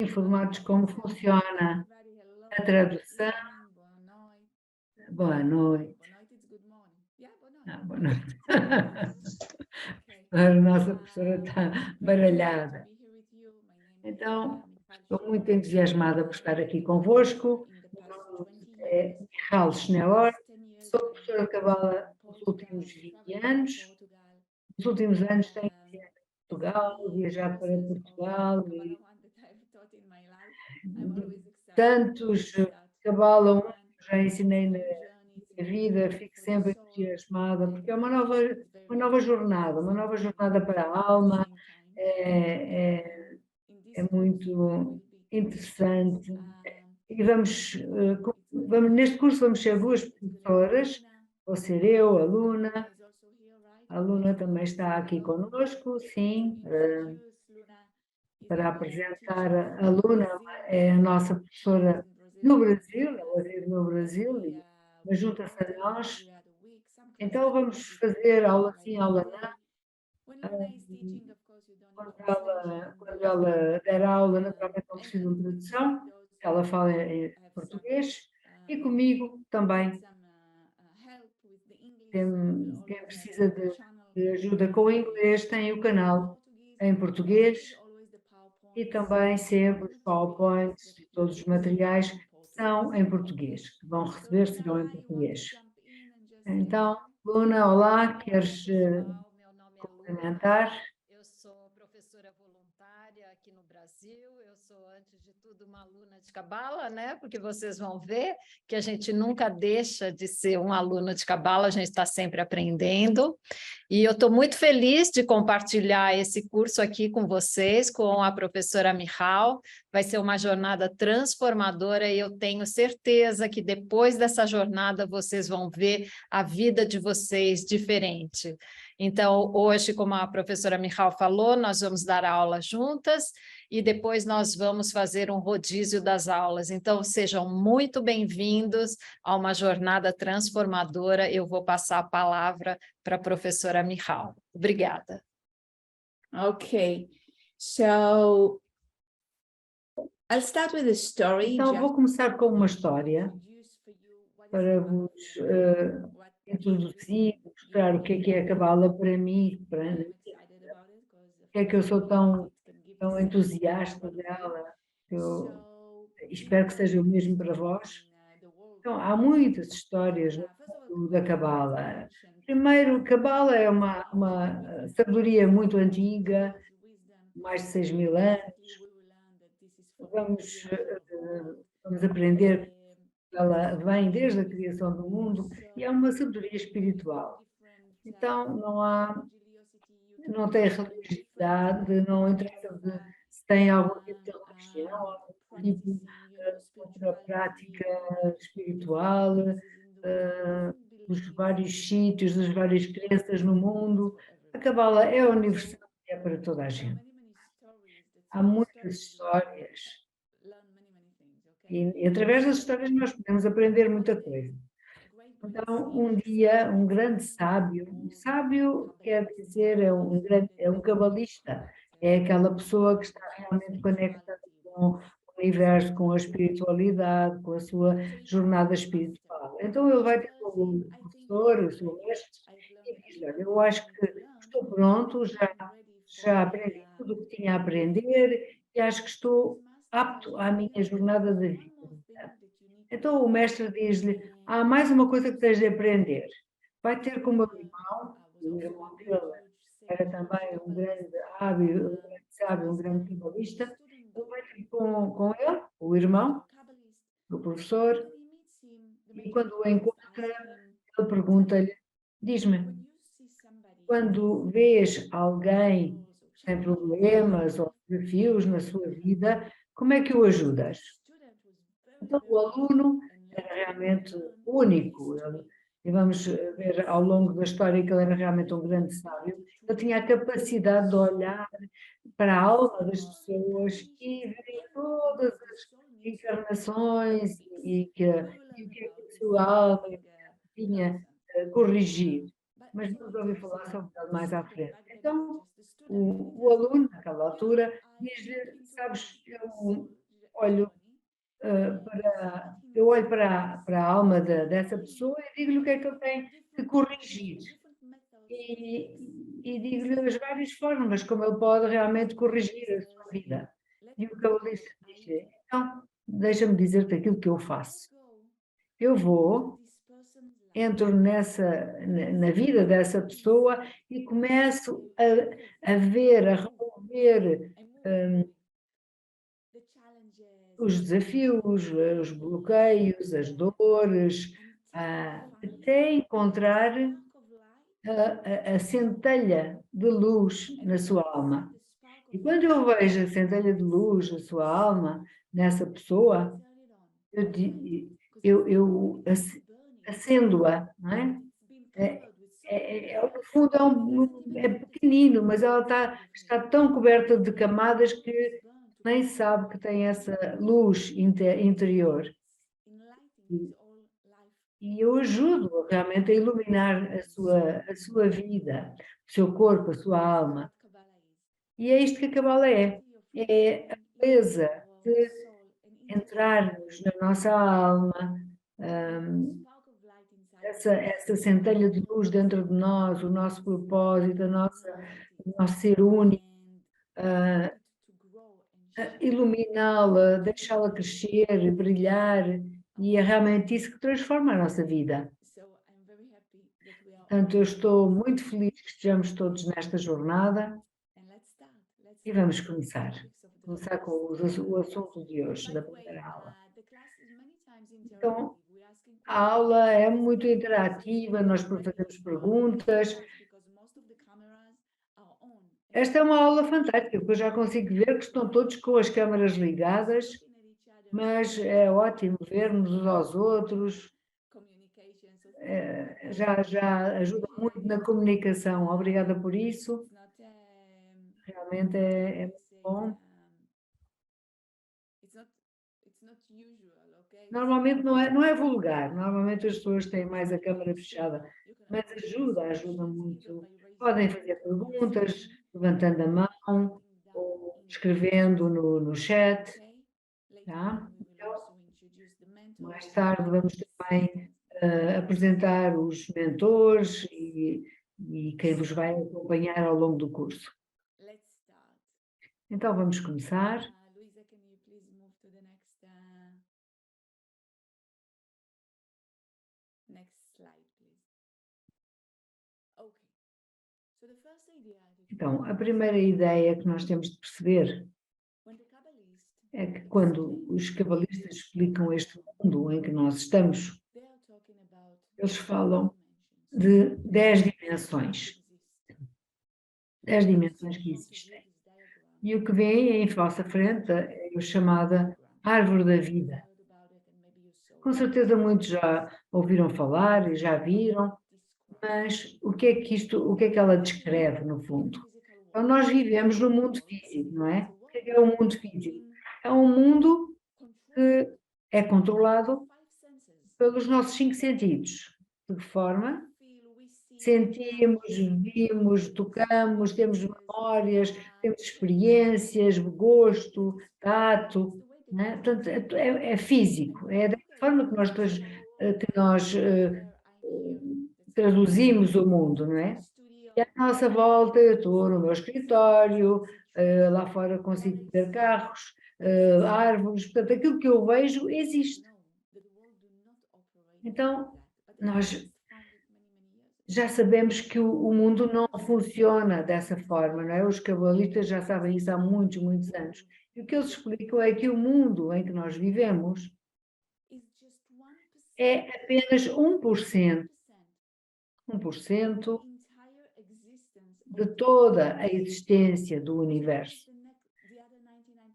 informados como funciona a tradução. Boa noite. Boa noite. A nossa professora está baralhada. Então, estou muito entusiasmada por estar aqui convosco. Meu nome é Michal Schnellor, sou professora de Cabala nos últimos 20 anos. Nos últimos anos tenho viajado para Portugal, viajado para Portugal e tantos Cabala, um que já ensinei na minha vida, fico sempre entusiasmada, porque é uma nova jornada para a alma, é muito interessante. E neste curso vamos ser duas professoras, vou ser eu, a Luna também está aqui conosco, sim, para apresentar a Luna, é a nossa professora no Brasil, ela vive no Brasil, mas junta-se a nós. Então vamos fazer aula sim, aula não. Quando ela der aula, naturalmente não precisa de tradução, ela fala em português, e comigo também. Quem precisa de ajuda com o inglês tem o canal em português e também sempre os PowerPoints e todos os materiais são em português, que vão receber serão em português. Então, Luna, olá, queres complementar? Eu sou professora voluntária aqui no Brasil, eu sou, antes de tudo, uma aluna de Cabala, né? Porque vocês vão ver que a gente nunca deixa de ser um aluno de Cabala, a gente está sempre aprendendo. E eu estou muito feliz de compartilhar esse curso aqui com vocês, com a professora Michal. Vai ser uma jornada transformadora e eu tenho certeza que depois dessa jornada vocês vão ver a vida de vocês diferente. Então, hoje, como a professora Michal falou, nós vamos dar aula juntas e depois nós vamos fazer um rodízio das aulas. Então, sejam muito bem-vindos a uma jornada transformadora. Eu vou passar a palavra para a professora Michal. Obrigada. Okay, so I'll start with a story. Então, vou começar com uma história para vos introduzir, mostrar o que é a Cabala para mim, porque é que eu sou tão entusiasta dela. Eu espero que seja o mesmo para vós. Então, há muitas histórias da Cabala. Primeiro, Cabala é uma sabedoria muito antiga, mais de 6.000 anos. Vamos aprender que ela vem desde a criação do mundo e é uma sabedoria espiritual. Então, não tem religiosidade, não interessa se tem algum tipo de religião, algum tipo de prática espiritual, dos vários sítios, das várias crenças no mundo. A Cabala é universal e é para toda a gente. Há muitas histórias e através das histórias nós podemos aprender muita coisa. Então, um dia, um grande sábio quer dizer, é um cabalista, é aquela pessoa que está realmente conectada com o universo, com a espiritualidade, com a sua jornada espiritual. Então, ele vai ter com o professor, o seu mestre, e diz, olha, eu acho que estou pronto, já aprendi tudo o que tinha a aprender e acho que estou apto à minha jornada da vida. Então, o mestre diz-lhe, há mais uma coisa que tens de aprender. Vai ter com o meu irmão, o irmão dele era também um grande sábio, um grande cabalista, ele vai ter com ele, o irmão, o professor, e quando o encontra, ele pergunta-lhe, diz-me, quando vês alguém sem problemas ou desafios na sua vida, como é que o ajudas? Então, o aluno era realmente único, e vamos ver ao longo da história que ele era realmente um grande sábio. Ele tinha a capacidade de olhar para a alma das pessoas e ver todas as encarnações e o que é que a sua alma tinha a corrigir. Mas vamos ouvir falar sobre ele mais à frente. Então, o aluno, naquela altura, diz-lhe, sabes, olho eu olho para a alma dessa pessoa e digo-lhe o que é que ele tem que corrigir. E digo-lhe as várias formas como ele pode realmente corrigir a sua vida. E o cabalista diz: então, deixa-me dizer-te aquilo que eu faço. Eu vou, entro na vida dessa pessoa e começo a ver, a remover os desafios, os bloqueios, as dores, até encontrar a centelha de luz na sua alma. E quando eu vejo a centelha de luz na sua alma, nessa pessoa, eu acendo-a, não é? No fundo é pequenino, mas ela está tão coberta de camadas que nem sabe que tem essa luz interior. E eu ajudo realmente a iluminar a sua vida, o seu corpo, a sua alma. E é isto que a Cabala é a beleza de entrarmos na nossa alma, essa centelha de luz dentro de nós, o nosso propósito, o nosso ser único, iluminá-la, deixá-la crescer, brilhar, e é realmente isso que transforma a nossa vida. Portanto, eu estou muito feliz que estejamos todos nesta jornada e vamos começar com o assunto de hoje, da primeira aula. Então, a aula é muito interativa, nós fazemos perguntas. Esta é uma aula fantástica, porque eu já consigo ver que estão todos com as câmaras ligadas, mas é ótimo vermos uns aos outros, já ajuda muito na comunicação. Obrigada por isso, realmente é muito bom. Normalmente não é vulgar, normalmente as pessoas têm mais a câmara fechada, mas ajuda muito. Podem fazer perguntas, levantando a mão, ou escrevendo no chat, tá? Então, mais tarde vamos também apresentar os mentores e quem vos vai acompanhar ao longo do curso. Então vamos começar. Luisa, can you please move to the next slide, please? Okay. So the first idea Então, a primeira ideia que nós temos de perceber é que quando os cabalistas explicam este mundo em que nós estamos, eles falam de 10 dimensões. 10 dimensões que existem. E o que vem em vossa frente é a chamada árvore da vida. Com certeza muitos já ouviram falar e já viram, mas o que é que ela descreve no fundo? Então nós vivemos no mundo físico, não é? O que é o mundo físico? É um mundo que é controlado pelos nossos 5 sentidos. De que forma? Sentimos, vimos, tocamos, temos memórias, temos experiências, gosto, tato, né? Portanto, é físico, é da forma que nós traduzimos o mundo, não é? E à nossa volta, eu estou no meu escritório, lá fora consigo ver carros, árvores, portanto, aquilo que eu vejo existe. Então, nós já sabemos que o mundo não funciona dessa forma, não é? Os cabalistas já sabem isso há muitos, muitos anos. E o que eles explicam é que o mundo em que nós vivemos é apenas 1% de toda a existência do universo.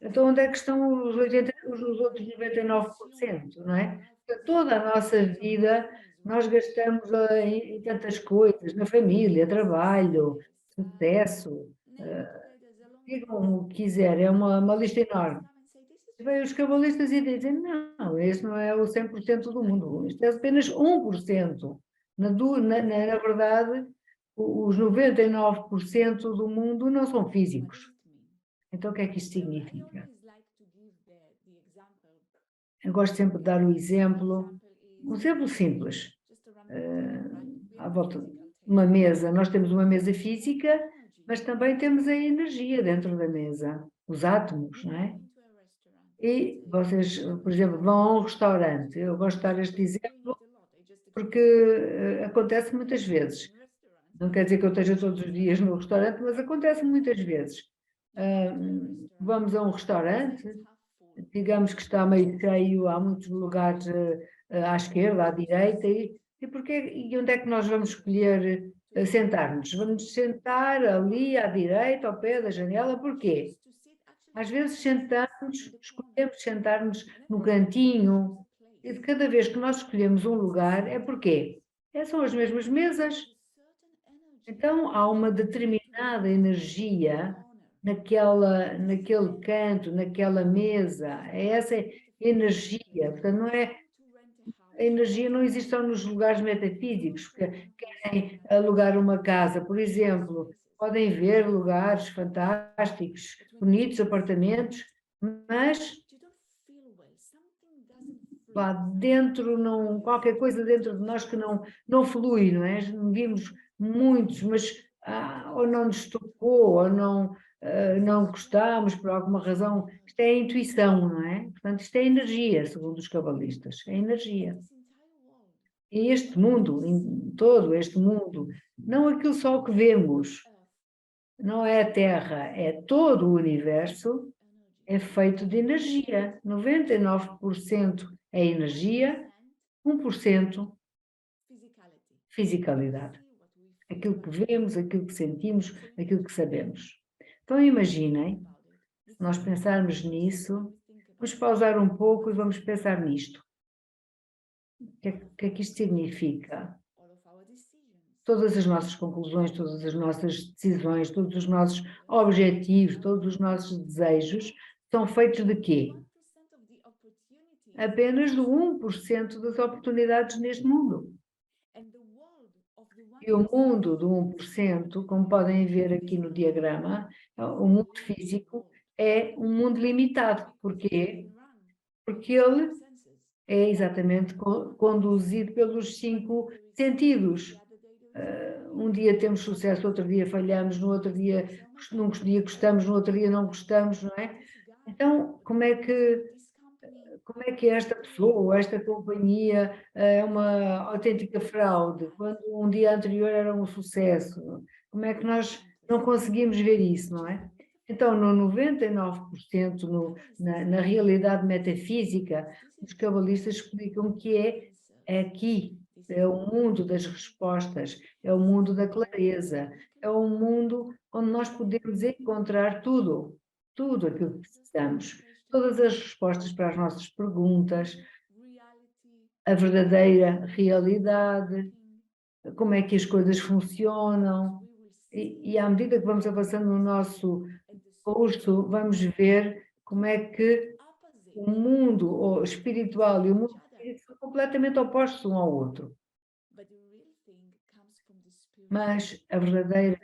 Então, onde é que estão os outros 99%, não é? Toda a nossa vida nós gastamos em tantas coisas, na família, trabalho, sucesso, digam o que quiser, é uma lista enorme. Vêm os cabalistas e dizem, não, esse não é o 100% do mundo, isto é apenas 1%. Na verdade, os 99% do mundo não são físicos. Então, o que é que isto significa? Eu gosto sempre de dar o exemplo, um exemplo simples. À volta de uma mesa, nós temos uma mesa física, mas também temos a energia dentro da mesa, os átomos, não é? E vocês, por exemplo, vão a um restaurante. Eu gosto de dar este exemplo porque acontece muitas vezes. Não quer dizer que eu esteja todos os dias no restaurante, mas acontece muitas vezes. Vamos a um restaurante, digamos que está meio cheio, há muitos lugares à esquerda, à direita, e onde é que nós vamos escolher sentar-nos? Vamos sentar ali à direita, ao pé da janela, porquê? Às vezes escolhemos sentar-nos num cantinho, e de cada vez que nós escolhemos um lugar, é porquê? São as mesmas mesas. Então, há uma determinada energia naquele canto, naquela mesa. É essa energia. Portanto, não é, a energia não existe só nos lugares metafísicos. Querem alugar uma casa, por exemplo, podem ver lugares fantásticos, bonitos apartamentos, mas lá dentro, qualquer coisa dentro de nós que não flui, não é? Vimos muitos, mas ou não nos tocou, ou não gostamos por alguma razão. Isto é a intuição, não é? Portanto, isto é energia, segundo os cabalistas, é energia. E este mundo, em todo este mundo, não aquilo só que vemos, não é a Terra, é todo o universo, é feito de energia. 99% é energia, 1% fisicalidade. Aquilo que vemos, aquilo que sentimos, aquilo que sabemos. Então imaginem, se nós pensarmos nisso, vamos pausar um pouco e vamos pensar nisto. O que é que isto significa? Todas as nossas conclusões, todas as nossas decisões, todos os nossos objetivos, todos os nossos desejos são feitos de quê? Apenas do 1% das oportunidades neste mundo. E o mundo do 1%, como podem ver aqui no diagrama, o mundo físico é um mundo limitado. Porquê? Porque ele é exatamente conduzido pelos 5 sentidos. Um dia temos sucesso, outro dia falhamos, no outro dia, num dia gostamos, no outro dia não gostamos, não é? Então, como é que esta pessoa ou esta companhia é uma autêntica fraude, quando um dia anterior era um sucesso? Como é que nós não conseguimos ver isso, não é? Então, no 99%, na realidade metafísica, os cabalistas explicam que é aqui, é o mundo das respostas, é o mundo da clareza, é o mundo onde nós podemos encontrar tudo aquilo que precisamos, todas as respostas para as nossas perguntas, a verdadeira realidade, como é que as coisas funcionam, e à medida que vamos avançando no nosso curso, vamos ver como é que o mundo espiritual e o mundo espiritual são completamente opostos um ao outro. Mas a verdadeira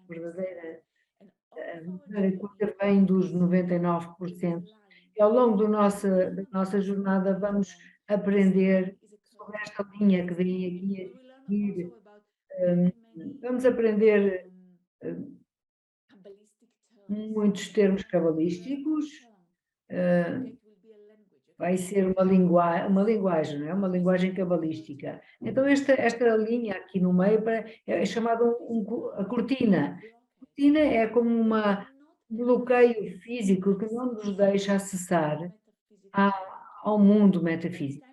coisa vem dos 99%. E ao longo da nossa jornada vamos aprender sobre esta linha que vem aqui a seguir. Vamos aprender muitos termos cabalísticos. Vai ser uma linguagem, não é? Uma linguagem cabalística. Então esta linha aqui no meio é chamada a cortina. A cortina é como um bloqueio físico que não nos deixa acessar ao mundo metafísico.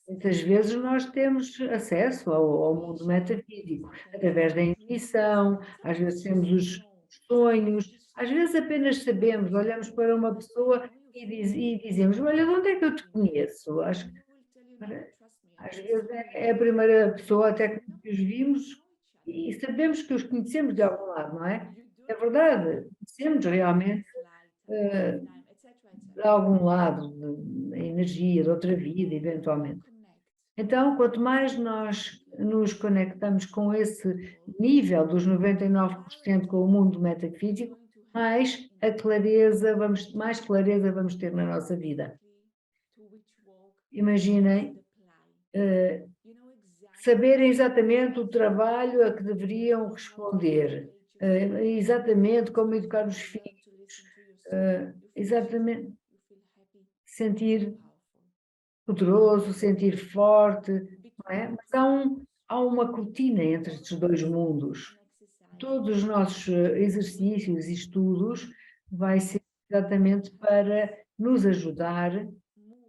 Muitas vezes nós temos acesso ao mundo metafísico, através da intuição, às vezes temos os sonhos, às vezes apenas sabemos, olhamos para uma pessoa e dizemos, olha, de onde é que eu te conheço? Às vezes é a primeira pessoa até que os vimos e sabemos que os conhecemos de algum lado, não é? É verdade, conhecemos realmente de algum lado, da energia, de outra vida, eventualmente. Então, quanto mais nós nos conectamos com esse nível dos 99% com o mundo metafísico, mais clareza vamos ter na nossa vida. Imaginem saberem exatamente o trabalho a que deveriam responder, exatamente como educar os filhos, exatamente sentir poderoso, sentir forte, não é? Mas há uma cortina entre estes dois mundos. Todos os nossos exercícios e estudos vai ser exatamente para nos ajudar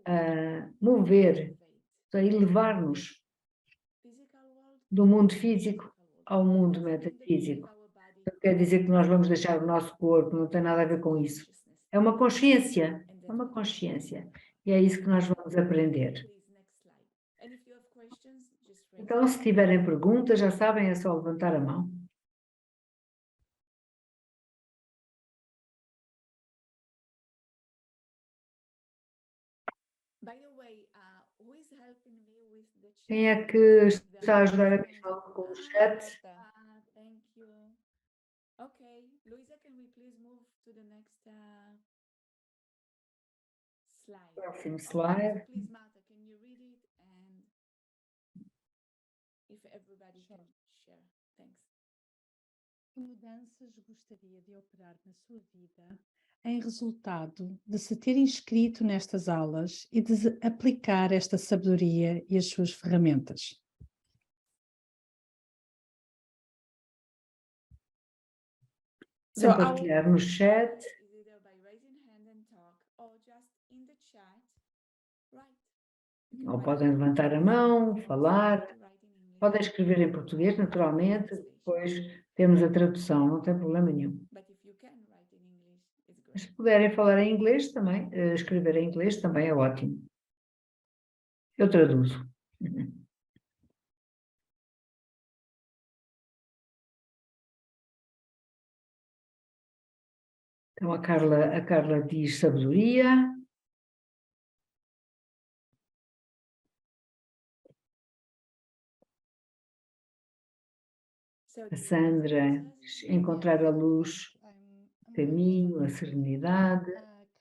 a mover, a elevar-nos do mundo físico ao mundo metafísico. Não quer dizer que nós vamos deixar o nosso corpo, não tem nada a ver com isso. É uma consciência, é uma consciência. E é isso que nós vamos aprender. Então, se tiverem perguntas, já sabem, é só levantar a mão. Quem é que está a ajudar a questão com o chat? Thank you. Okay, Luisa, can we please move to the next slide? Próximo Okay, slide. so please, Marta, can you read it and if everybody can share. Thanks. Que mudanças gostaria de operar na sua vida em resultado de se ter inscrito nestas aulas e de aplicar esta sabedoria e as suas ferramentas? Podem partilhar no chat. Ou podem levantar a mão, falar. Podem escrever em português, naturalmente. Depois temos a tradução, não tem problema nenhum. Mas se puderem falar em inglês também, escrever em inglês também é ótimo. Eu traduzo. Então a Carla diz sabedoria. A Sandra diz encontrar a luz, o caminho, a serenidade.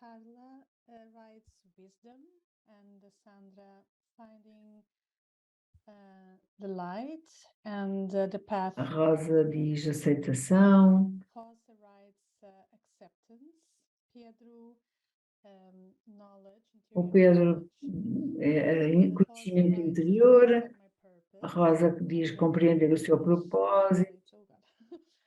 Carla writes wisdom and Sandra finding the light and the path. A Rosa diz aceitação. Rosa writes acceptance. Pedro knowledge. O Pedro conhecimento interior. A Rosa diz compreender o seu propósito.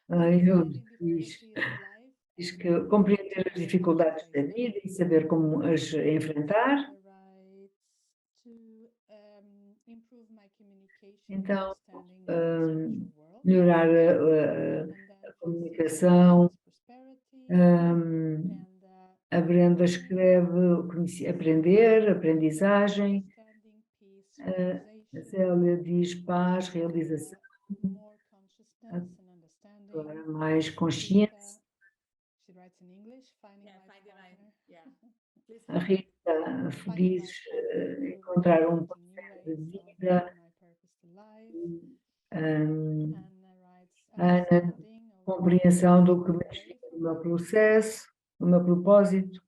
A Hilde diz que compreender as dificuldades da vida e saber como as enfrentar. Então, melhorar a comunicação. A Brenda escreve aprender, aprendizagem. A Célia diz paz, realização. Agora mais consciência. A Rita diz encontrar um processo de vida. Ana, compreensão do que mexe no meu processo, no meu propósito.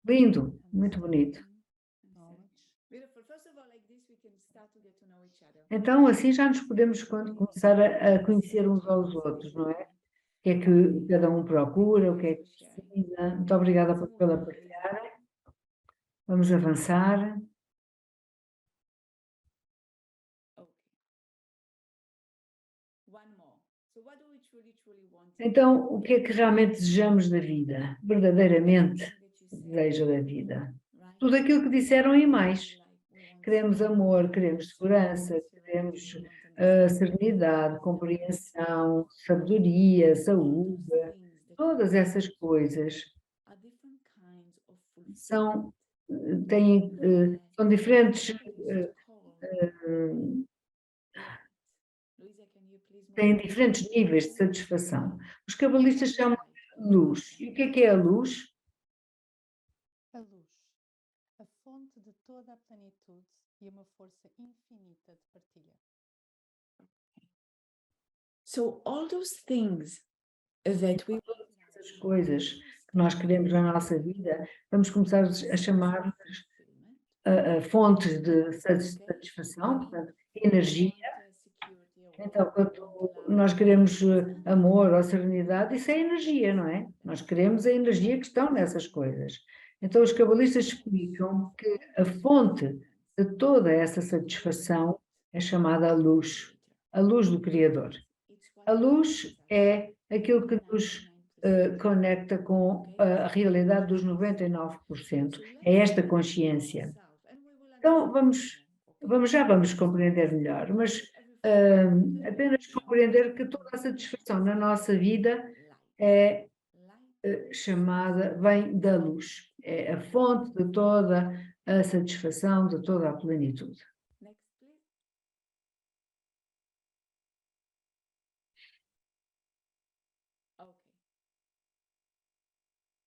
Lindo, muito bonito. Então, assim já nos podemos começar a conhecer uns aos outros, não é? O que é que cada um procura, o que é que precisa. Muito obrigada pela partilhar. Vamos avançar. Então, o que é que realmente desejamos da vida? Verdadeiramente desejo da vida. Tudo aquilo que disseram e mais. Queremos amor, queremos segurança, queremos serenidade, compreensão, sabedoria, saúde. Todas essas coisas são diferentes, têm diferentes níveis de satisfação. Os cabalistas chamam de luz. E o que é a luz? A luz, a fonte de toda a plenitude e uma força infinita de partilha. So all those things that we Essas coisas que nós queremos na nossa vida, vamos começar a chamar fontes de satisfação, portanto, energia. Então, quando nós queremos amor ou serenidade, isso é energia, não é? Nós queremos a energia que estão nessas coisas. Então, os cabalistas explicam que a fonte de toda essa satisfação é chamada a luz do Criador. A luz é aquilo que nos conecta com a realidade dos 99%. É esta consciência. Então, já vamos compreender melhor, mas apenas compreender que toda a satisfação na nossa vida é vem da luz. É a fonte de toda a satisfação, de toda a plenitude. Next, please. Okay.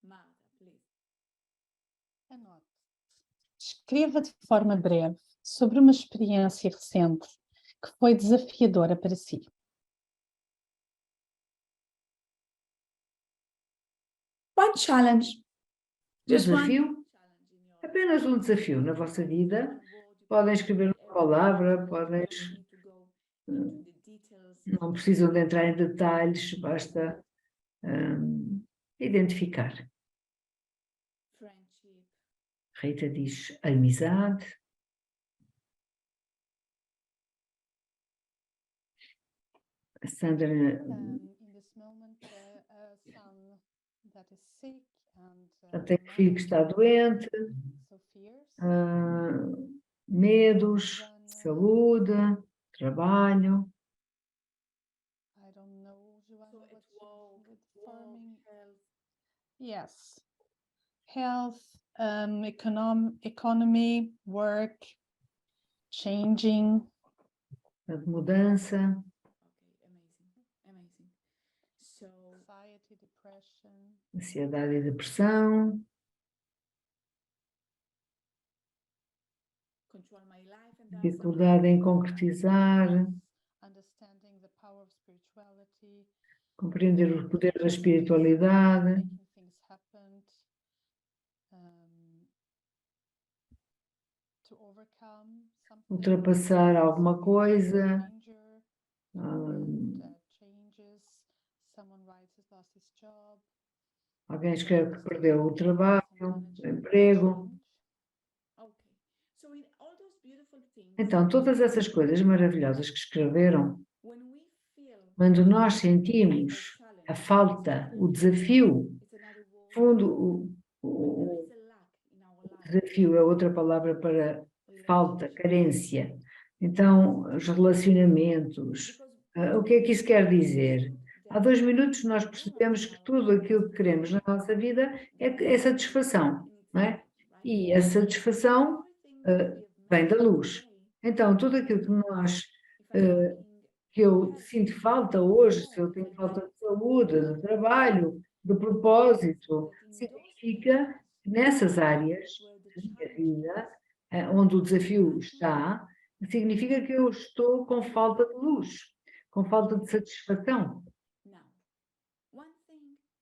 Marta, please. Anote. Escreva de forma breve sobre uma experiência recente que foi desafiadora para si. One challenge. Just one Desafio? challenge in your Apenas um desafio na vossa vida. Podem escrever uma palavra, podem, não precisam de entrar em detalhes, basta identificar. friendship, Rita diz amizade. A Sandra In this moment, a son that is sick and tem um filho que está doente, so fears. medos, saúde, trabalho. I don't know, Joanna, so what at you work, with work, farming. health. Yes. Health, economy, work, changing. Mudança, Okay, amazing. So Anxiety, depression. ansiedade e depressão, control my life and there are some dificuldade em concretizar, Understanding the power of spirituality. compreender o poder da espiritualidade, Making things happen. To overcome something. ultrapassar alguma coisa, Danger, changes. Someone writes has lost his job. alguém escreve que perdeu o trabalho, o emprego. okay. So in all those beautiful things, Então, todas essas coisas maravilhosas que escreveram, when we feel quando nós a sentimos challenge, a falta, o desafio, it's another word. fundo, When there o is a lack in our life, desafio é outra palavra para falta, carência. Então, os relacionamentos, o que é que isso quer dizer? Há 2 minutos nós percebemos que tudo aquilo que queremos na nossa vida é satisfação, não é? E a satisfação vem da luz. Então, tudo aquilo que eu sinto falta hoje, se eu tenho falta de saúde, de trabalho, de propósito, significa que nessas áreas da minha vida, onde o desafio está, significa que eu estou com falta de luz, com falta de satisfação.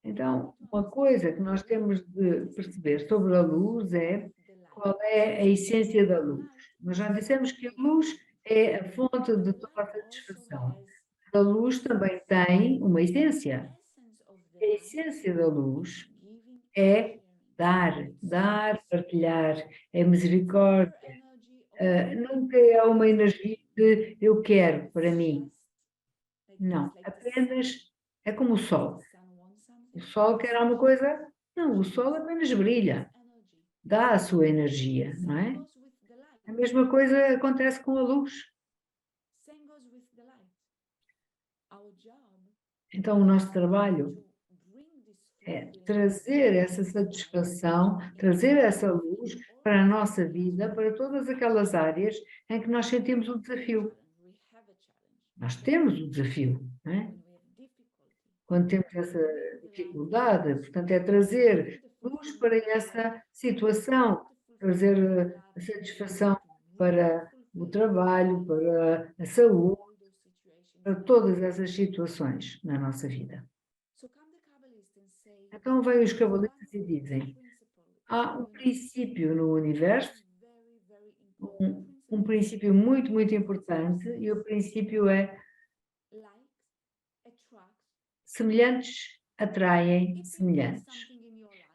Então, uma coisa que nós temos de perceber sobre a luz é qual é a essência da luz. Nós já dissemos que a luz é a fonte de toda a satisfação. A luz também tem uma essência. A essência da luz é dar, partilhar, é misericórdia. Nunca é uma energia de eu quero para mim. Não, apenas é como o sol. O sol quer alguma coisa? Não, o sol apenas brilha, dá a sua energia, não é? A mesma coisa acontece com a luz. Então, o nosso trabalho é trazer essa satisfação, trazer essa luz para a nossa vida, para todas aquelas áreas em que nós sentimos o desafio. Nós temos o desafio, não é? Quando temos essa dificuldade, portanto, é trazer luz para essa situação, trazer a satisfação para o trabalho, para a saúde, para todas essas situações na nossa vida. Então vêm os cabalistas e dizem, há um princípio no universo, um princípio muito, muito importante, e o princípio é semelhantes atraem semelhantes.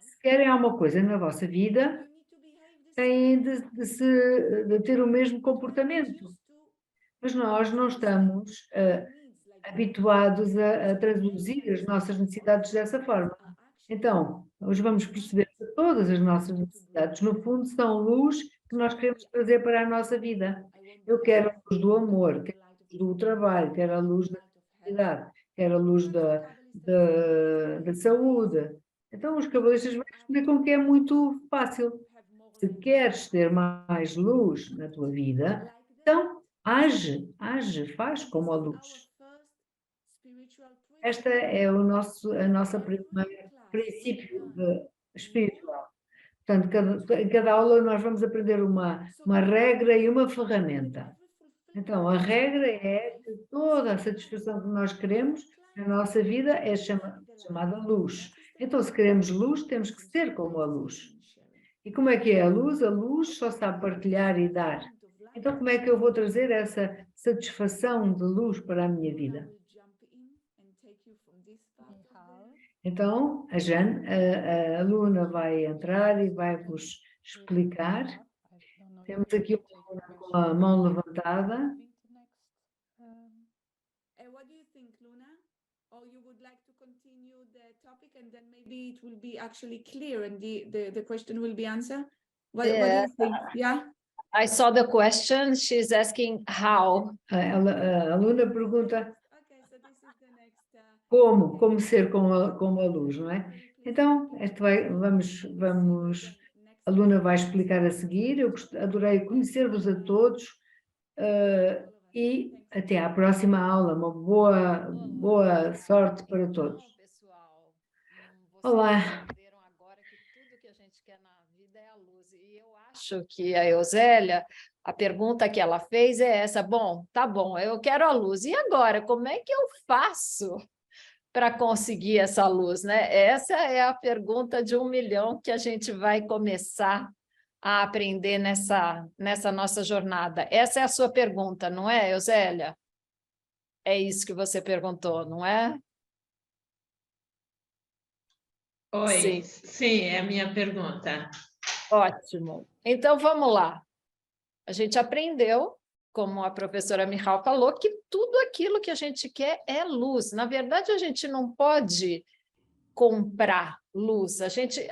Se querem alguma coisa na vossa vida, têm de ter o mesmo comportamento. Mas nós não estamos habituados a traduzir as nossas necessidades dessa forma. Então, hoje vamos perceber que todas as nossas necessidades, no fundo, são luz que nós queremos trazer para a nossa vida. Eu quero a luz do amor, quero a luz do trabalho, quero a luz da felicidade, quero a luz da saúde. Então, os cabalistas vão responder com que é muito fácil. Se queres ter mais luz na tua vida, então age, faz como a luz. Esta é a nossa primeiro princípio espiritual. Portanto, em cada aula nós vamos aprender uma regra e uma ferramenta. Então, a regra é que toda a satisfação que nós queremos na nossa vida é chamada luz. Então, se queremos luz, temos que ser como a luz. E como é que é a luz? A luz só sabe partilhar e dar. Então, como é que eu vou trazer essa satisfação de luz para a minha vida? Então, a Jane, a aluna vai entrar e vai vos explicar. Temos aqui uma aluna com a mão levantada. What do you think, Luna? Or you would like to continue the topic and then maybe it will be actually clear and the question will be answered? What do you think? Yeah? I saw the question. She's asking how. A aluna pergunta Okay, so this is the next. como ser como a luz, não é? Então, a aluna vai explicar a seguir. Eu adorei conhecer-vos a todos e até à próxima aula. Uma boa sorte para todos. Olá. Agora que tudo que a gente quer na vida é a luz. E eu acho que a Eusélia, a pergunta que ela fez é essa: bom, tá bom, eu quero a luz. E agora, como é que eu faço para conseguir essa luz, né? Essa é a pergunta de 1 milhão que a gente vai começar a aprender nessa nossa jornada. Essa é a sua pergunta, não é, Eusélia? É isso que você perguntou, não é? Oi, sim, é a minha pergunta. Ótimo. Então, vamos lá. A gente aprendeu, como a professora Michal falou, que tudo aquilo que a gente quer é luz. Na verdade, a gente não pode comprar luz, a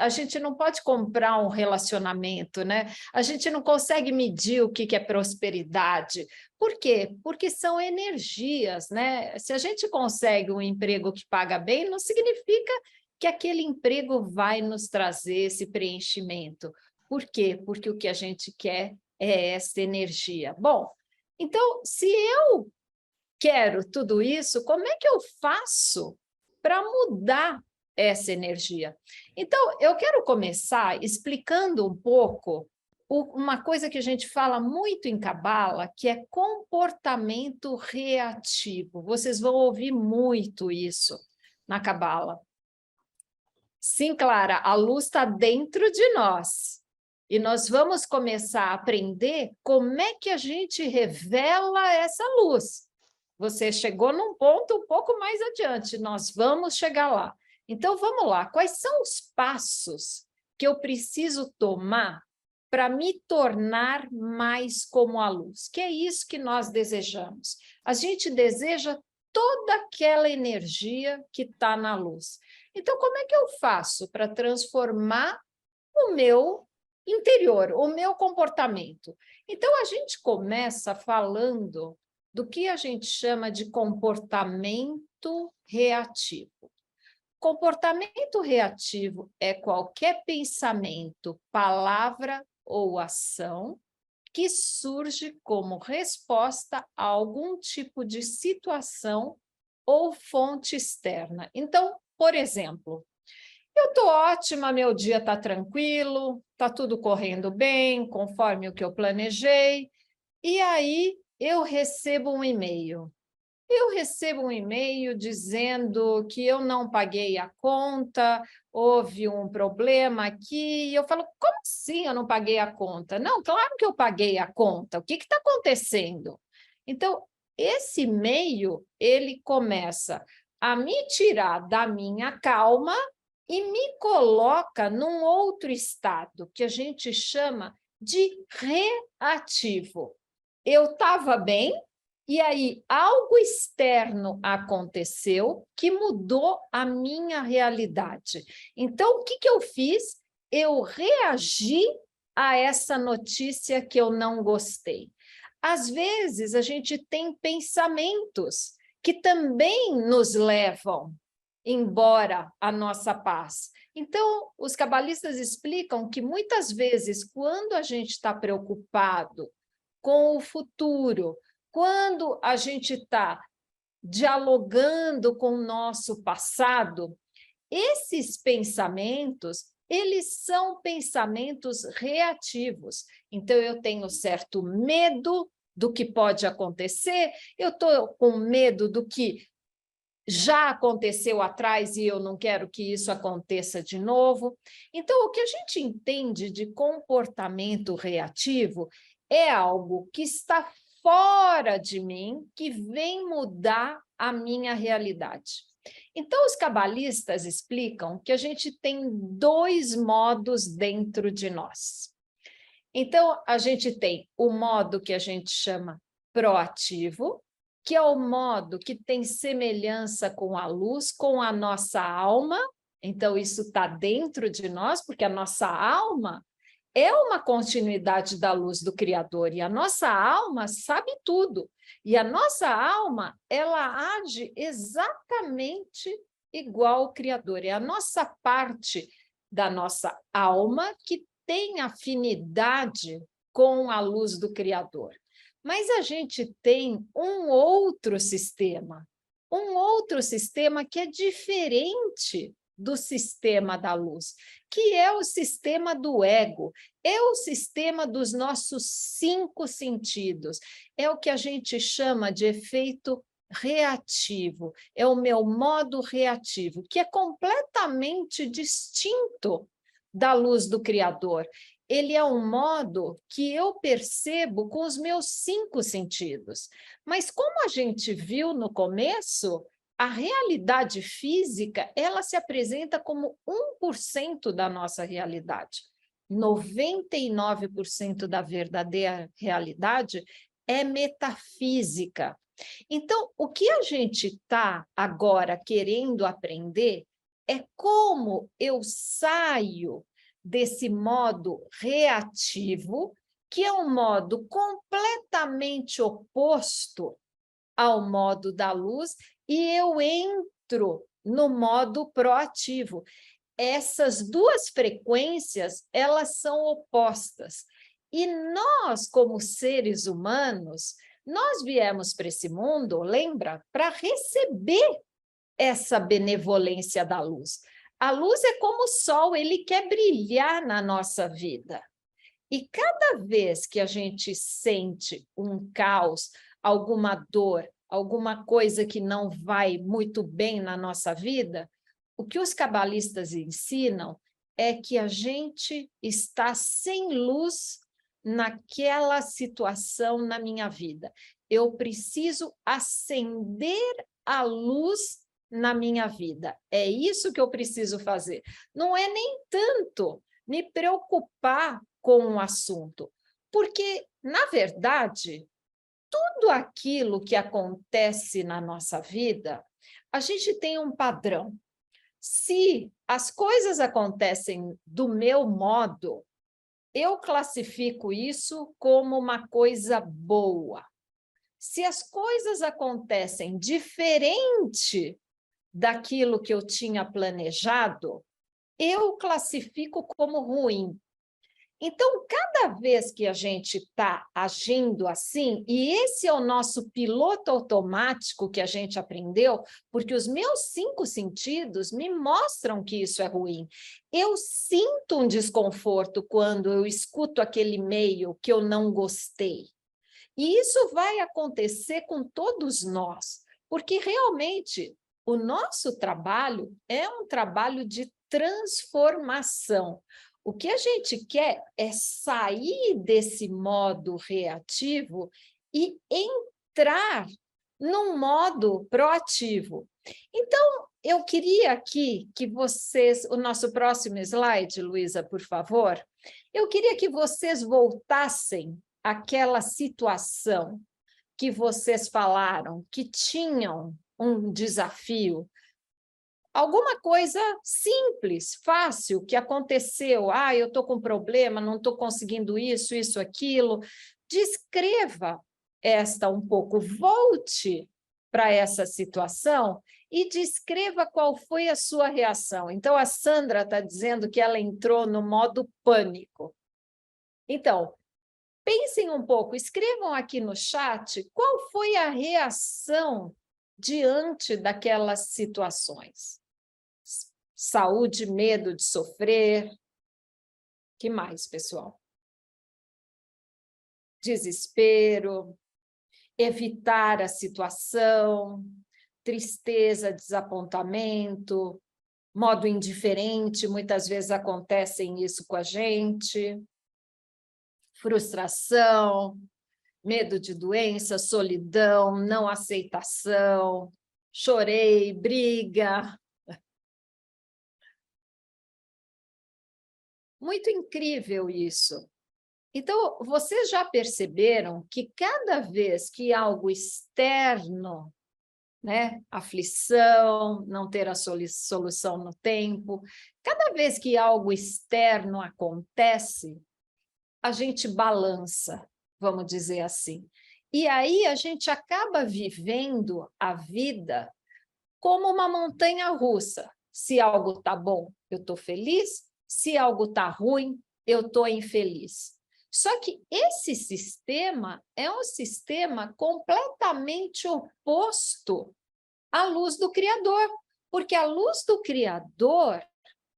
gente não pode comprar um relacionamento, né? A gente não consegue medir o que é prosperidade. Por quê? Porque são energias, né? Se a gente consegue um emprego que paga bem, não significa que aquele emprego vai nos trazer esse preenchimento. Por quê? Porque o que a gente quer é essa energia. Bom, então, se eu quero tudo isso, como é que eu faço para mudar essa energia? Então, eu quero começar explicando um pouco uma coisa que a gente fala muito em Cabala, que é comportamento reativo. Vocês vão ouvir muito isso na Cabala. Sim, Clara, a luz está dentro de nós. E nós vamos começar a aprender como é que a gente revela essa luz. Você chegou num ponto um pouco mais adiante, nós vamos chegar lá. Então, vamos lá. Quais são os passos que eu preciso tomar para me tornar mais como a luz? Que é isso que nós desejamos. A gente deseja toda aquela energia que está na luz. Então, como é que eu faço para transformar o meu interior, o meu comportamento? Então, a gente começa falando do que a gente chama de comportamento reativo. Comportamento reativo é qualquer pensamento, palavra ou ação que surge como resposta a algum tipo de situação ou fonte externa. Então, por exemplo, eu estou ótima, meu dia está tranquilo, está tudo correndo bem, conforme o que eu planejei, e aí eu recebo um e-mail. eu recebo um e-mail dizendo que eu não paguei a conta, houve um problema aqui, e eu falo, como assim eu não paguei a conta? Não, claro que eu paguei a conta, o que está acontecendo? Então, esse e-mail, ele começa a me tirar da minha calma e me coloca num outro estado, que a gente chama de reativo. Eu estava bem, e aí algo externo aconteceu que mudou a minha realidade. Então, o que eu fiz? Eu reagi a essa notícia que eu não gostei. Às vezes, a gente tem pensamentos que também nos levam embora a nossa paz. Então, os cabalistas explicam que muitas vezes, quando a gente está preocupado com o futuro, quando a gente está dialogando com o nosso passado, esses pensamentos, eles são pensamentos reativos. Então, eu tenho certo medo do que pode acontecer, eu estou com medo do que já aconteceu atrás e eu não quero que isso aconteça de novo. Então, o que a gente entende de comportamento reativo é algo que está fora de mim, que vem mudar a minha realidade. Então, os cabalistas explicam que a gente tem dois modos dentro de nós. Então, a gente tem o modo que a gente chama proativo, que é o modo que tem semelhança com a luz, com a nossa alma. Então, isso está dentro de nós, porque a nossa alma é uma continuidade da luz do Criador, e a nossa alma sabe tudo. E a nossa alma, ela age exatamente igual ao Criador. É a nossa parte da nossa alma que tem afinidade com a luz do Criador. Mas a gente tem um outro sistema que é diferente do sistema da luz, que é o sistema do ego, é o sistema dos nossos 5 sentidos, é o que a gente chama de efeito reativo, é o meu modo reativo, que é completamente distinto da luz do Criador. Ele é um modo que eu percebo com os meus 5 sentidos. Mas como a gente viu no começo, a realidade física, ela se apresenta como 1% da nossa realidade. 99% da verdadeira realidade é metafísica. Então, o que a gente está agora querendo aprender é como eu saio desse modo reativo, que é um modo completamente oposto ao modo da luz, e eu entro no modo proativo. Essas duas frequências, elas são opostas. E nós, como seres humanos, nós viemos para esse mundo, lembra, para receber essa benevolência da luz. A luz é como o sol, ele quer brilhar na nossa vida. E cada vez que a gente sente um caos, alguma dor, alguma coisa que não vai muito bem na nossa vida, o que os cabalistas ensinam é que a gente está sem luz naquela situação na minha vida. Eu preciso acender a luz na minha vida. É isso que eu preciso fazer. Não é nem tanto me preocupar com o assunto, porque, na verdade, tudo aquilo que acontece na nossa vida, a gente tem um padrão. Se as coisas acontecem do meu modo, eu classifico isso como uma coisa boa. Se as coisas acontecem diferente daquilo que eu tinha planejado, eu classifico como ruim. Então, cada vez que a gente está agindo assim, e esse é o nosso piloto automático que a gente aprendeu, porque os meus 5 sentidos me mostram que isso é ruim. Eu sinto um desconforto quando eu escuto aquele e-mail que eu não gostei. E isso vai acontecer com todos nós. porque realmente o nosso trabalho é um trabalho de transformação. O que a gente quer é sair desse modo reativo e entrar num modo proativo. Então, eu queria aqui que vocês... O nosso próximo slide, Luísa, por favor. Eu queria que vocês voltassem àquela situação que vocês falaram, que tinham um desafio. Alguma coisa simples, fácil, que aconteceu. Eu estou com problema, não estou conseguindo isso, aquilo. Descreva esta um pouco, volte para essa situação e descreva qual foi a sua reação. Então, a Sandra está dizendo que ela entrou no modo pânico. Então, pensem um pouco, escrevam aqui no chat qual foi a reação diante daquelas situações. Saúde, medo de sofrer. Que mais, pessoal? Desespero, evitar a situação, tristeza, desapontamento, modo indiferente, muitas vezes acontecem isso com a gente, frustração, medo de doença, solidão, não aceitação, chorei, briga. Muito incrível isso. Então, vocês já perceberam que cada vez que algo externo, né, aflição, não ter a solução no tempo, cada vez que algo externo acontece, a gente balança, vamos dizer assim. E aí a gente acaba vivendo a vida como uma montanha-russa. Se algo está bom, eu estou feliz. Se algo está ruim, eu estou infeliz. Só que esse sistema é um sistema completamente oposto à luz do Criador, porque a luz do Criador,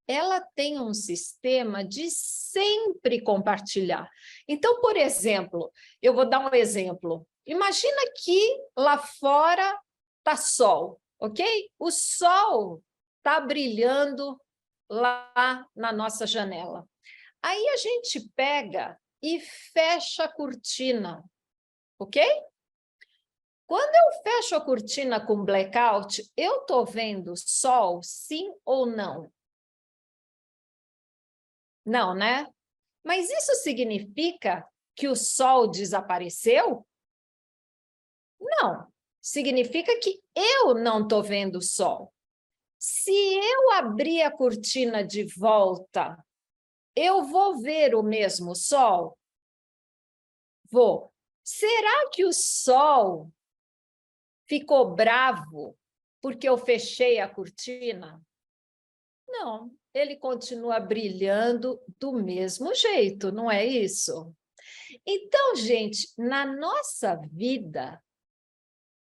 ela tem um sistema de sempre compartilhar. Então, por exemplo, eu vou dar um exemplo. Imagina que lá fora está sol, ok? O sol está brilhando lá na nossa janela. Aí a gente pega e fecha a cortina, ok? Quando eu fecho a cortina com blackout, eu estou vendo sol, sim ou não? Não, né? Mas isso significa que o sol desapareceu? Não. Significa que eu não estou vendo o sol. Se eu abrir a cortina de volta, eu vou ver o mesmo sol? Vou. Será que o sol ficou bravo porque eu fechei a cortina? Não, ele continua brilhando do mesmo jeito, não é isso? Então, gente, na nossa vida,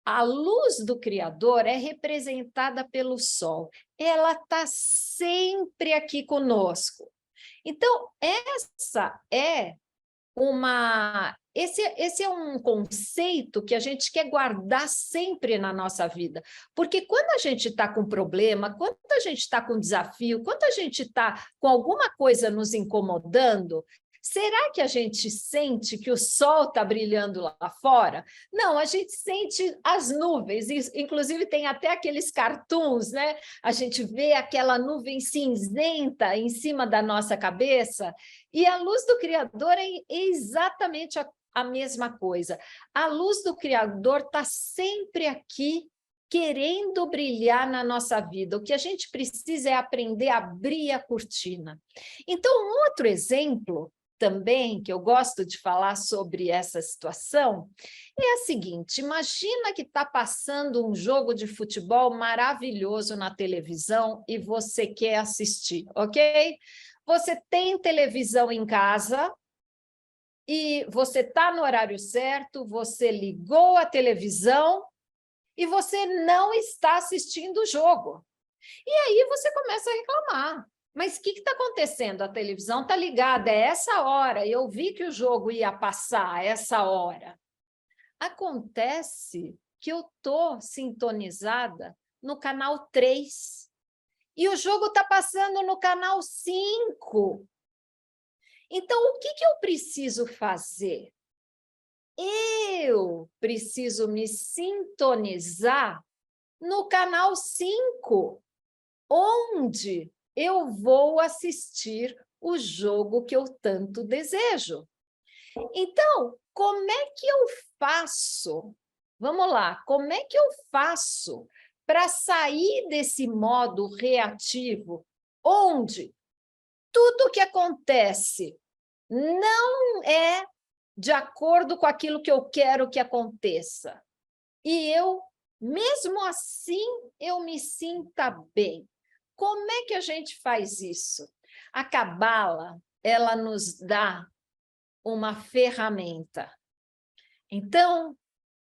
a luz do Criador é representada pelo sol. Ela está sempre aqui conosco. Então, esse é um conceito que a gente quer guardar sempre na nossa vida, porque quando a gente está com problema, quando a gente está com desafio, quando a gente está com alguma coisa nos incomodando, será que a gente sente que o sol está brilhando lá fora? Não, a gente sente as nuvens, inclusive tem até aqueles cartoons, né? A gente vê aquela nuvem cinzenta em cima da nossa cabeça, e a luz do Criador é exatamente a mesma coisa. A luz do Criador está sempre aqui, querendo brilhar na nossa vida. O que a gente precisa é aprender a abrir a cortina. Então, um outro exemplo também, que eu gosto de falar sobre essa situação, é a seguinte: imagina que está passando um jogo de futebol maravilhoso na televisão e você quer assistir, ok? Você tem televisão em casa e você está no horário certo, você ligou a televisão e você não está assistindo o jogo. E aí você começa a reclamar. Mas o que está acontecendo? A televisão está ligada, é essa hora, eu vi que o jogo ia passar essa hora. Acontece que eu estou sintonizada no canal 3. E o jogo está passando no canal 5. Então, o que eu preciso fazer? Eu preciso me sintonizar no canal 5, onde eu vou assistir o jogo que eu tanto desejo. Então, como é que eu faço? Vamos lá, como é que eu faço para sair desse modo reativo, onde tudo que acontece não é de acordo com aquilo que eu quero que aconteça? E eu, mesmo assim, eu me sinta bem. Como é que a gente faz isso? A Cabala, ela nos dá uma ferramenta. Então,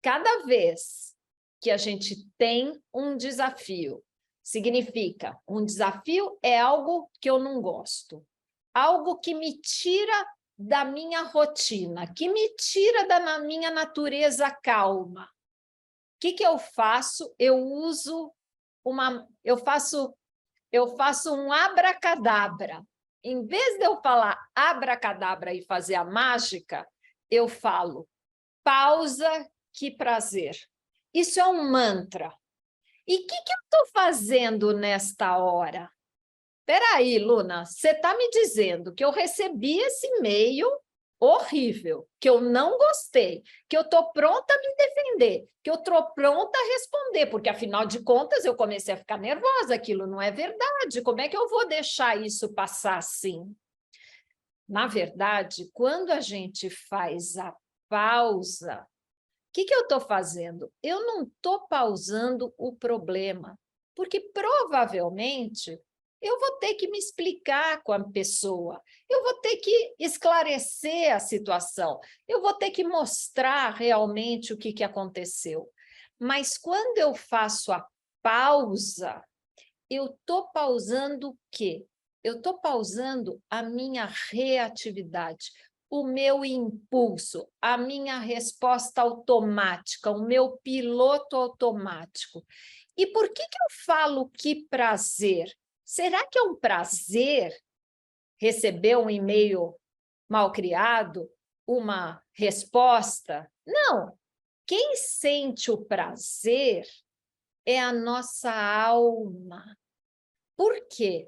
cada vez que a gente tem um desafio, significa, um desafio é algo que eu não gosto, algo que me tira da minha rotina, que me tira da minha natureza calma. O que eu faço? Eu faço um abracadabra. Em vez de eu falar abracadabra e fazer a mágica, eu falo pausa, que prazer. Isso é um mantra. E o que eu estou fazendo nesta hora? Espera aí, Luna, você está me dizendo que eu recebi esse e-mail horrível, que eu não gostei, que eu estou pronta a me defender, que eu estou pronta a responder, porque, afinal de contas, eu comecei a ficar nervosa, aquilo não é verdade, como é que eu vou deixar isso passar assim? Na verdade, quando a gente faz a pausa, o que eu estou fazendo? Eu não estou pausando o problema, porque provavelmente eu vou ter que me explicar com a pessoa, eu vou ter que esclarecer a situação, eu vou ter que mostrar realmente o que aconteceu. Mas quando eu faço a pausa, eu estou pausando o quê? Eu estou pausando a minha reatividade, o meu impulso, a minha resposta automática, o meu piloto automático. E por que eu falo que prazer? Será que é um prazer receber um e-mail mal criado, uma resposta? Não. Quem sente o prazer é a nossa alma. Por quê?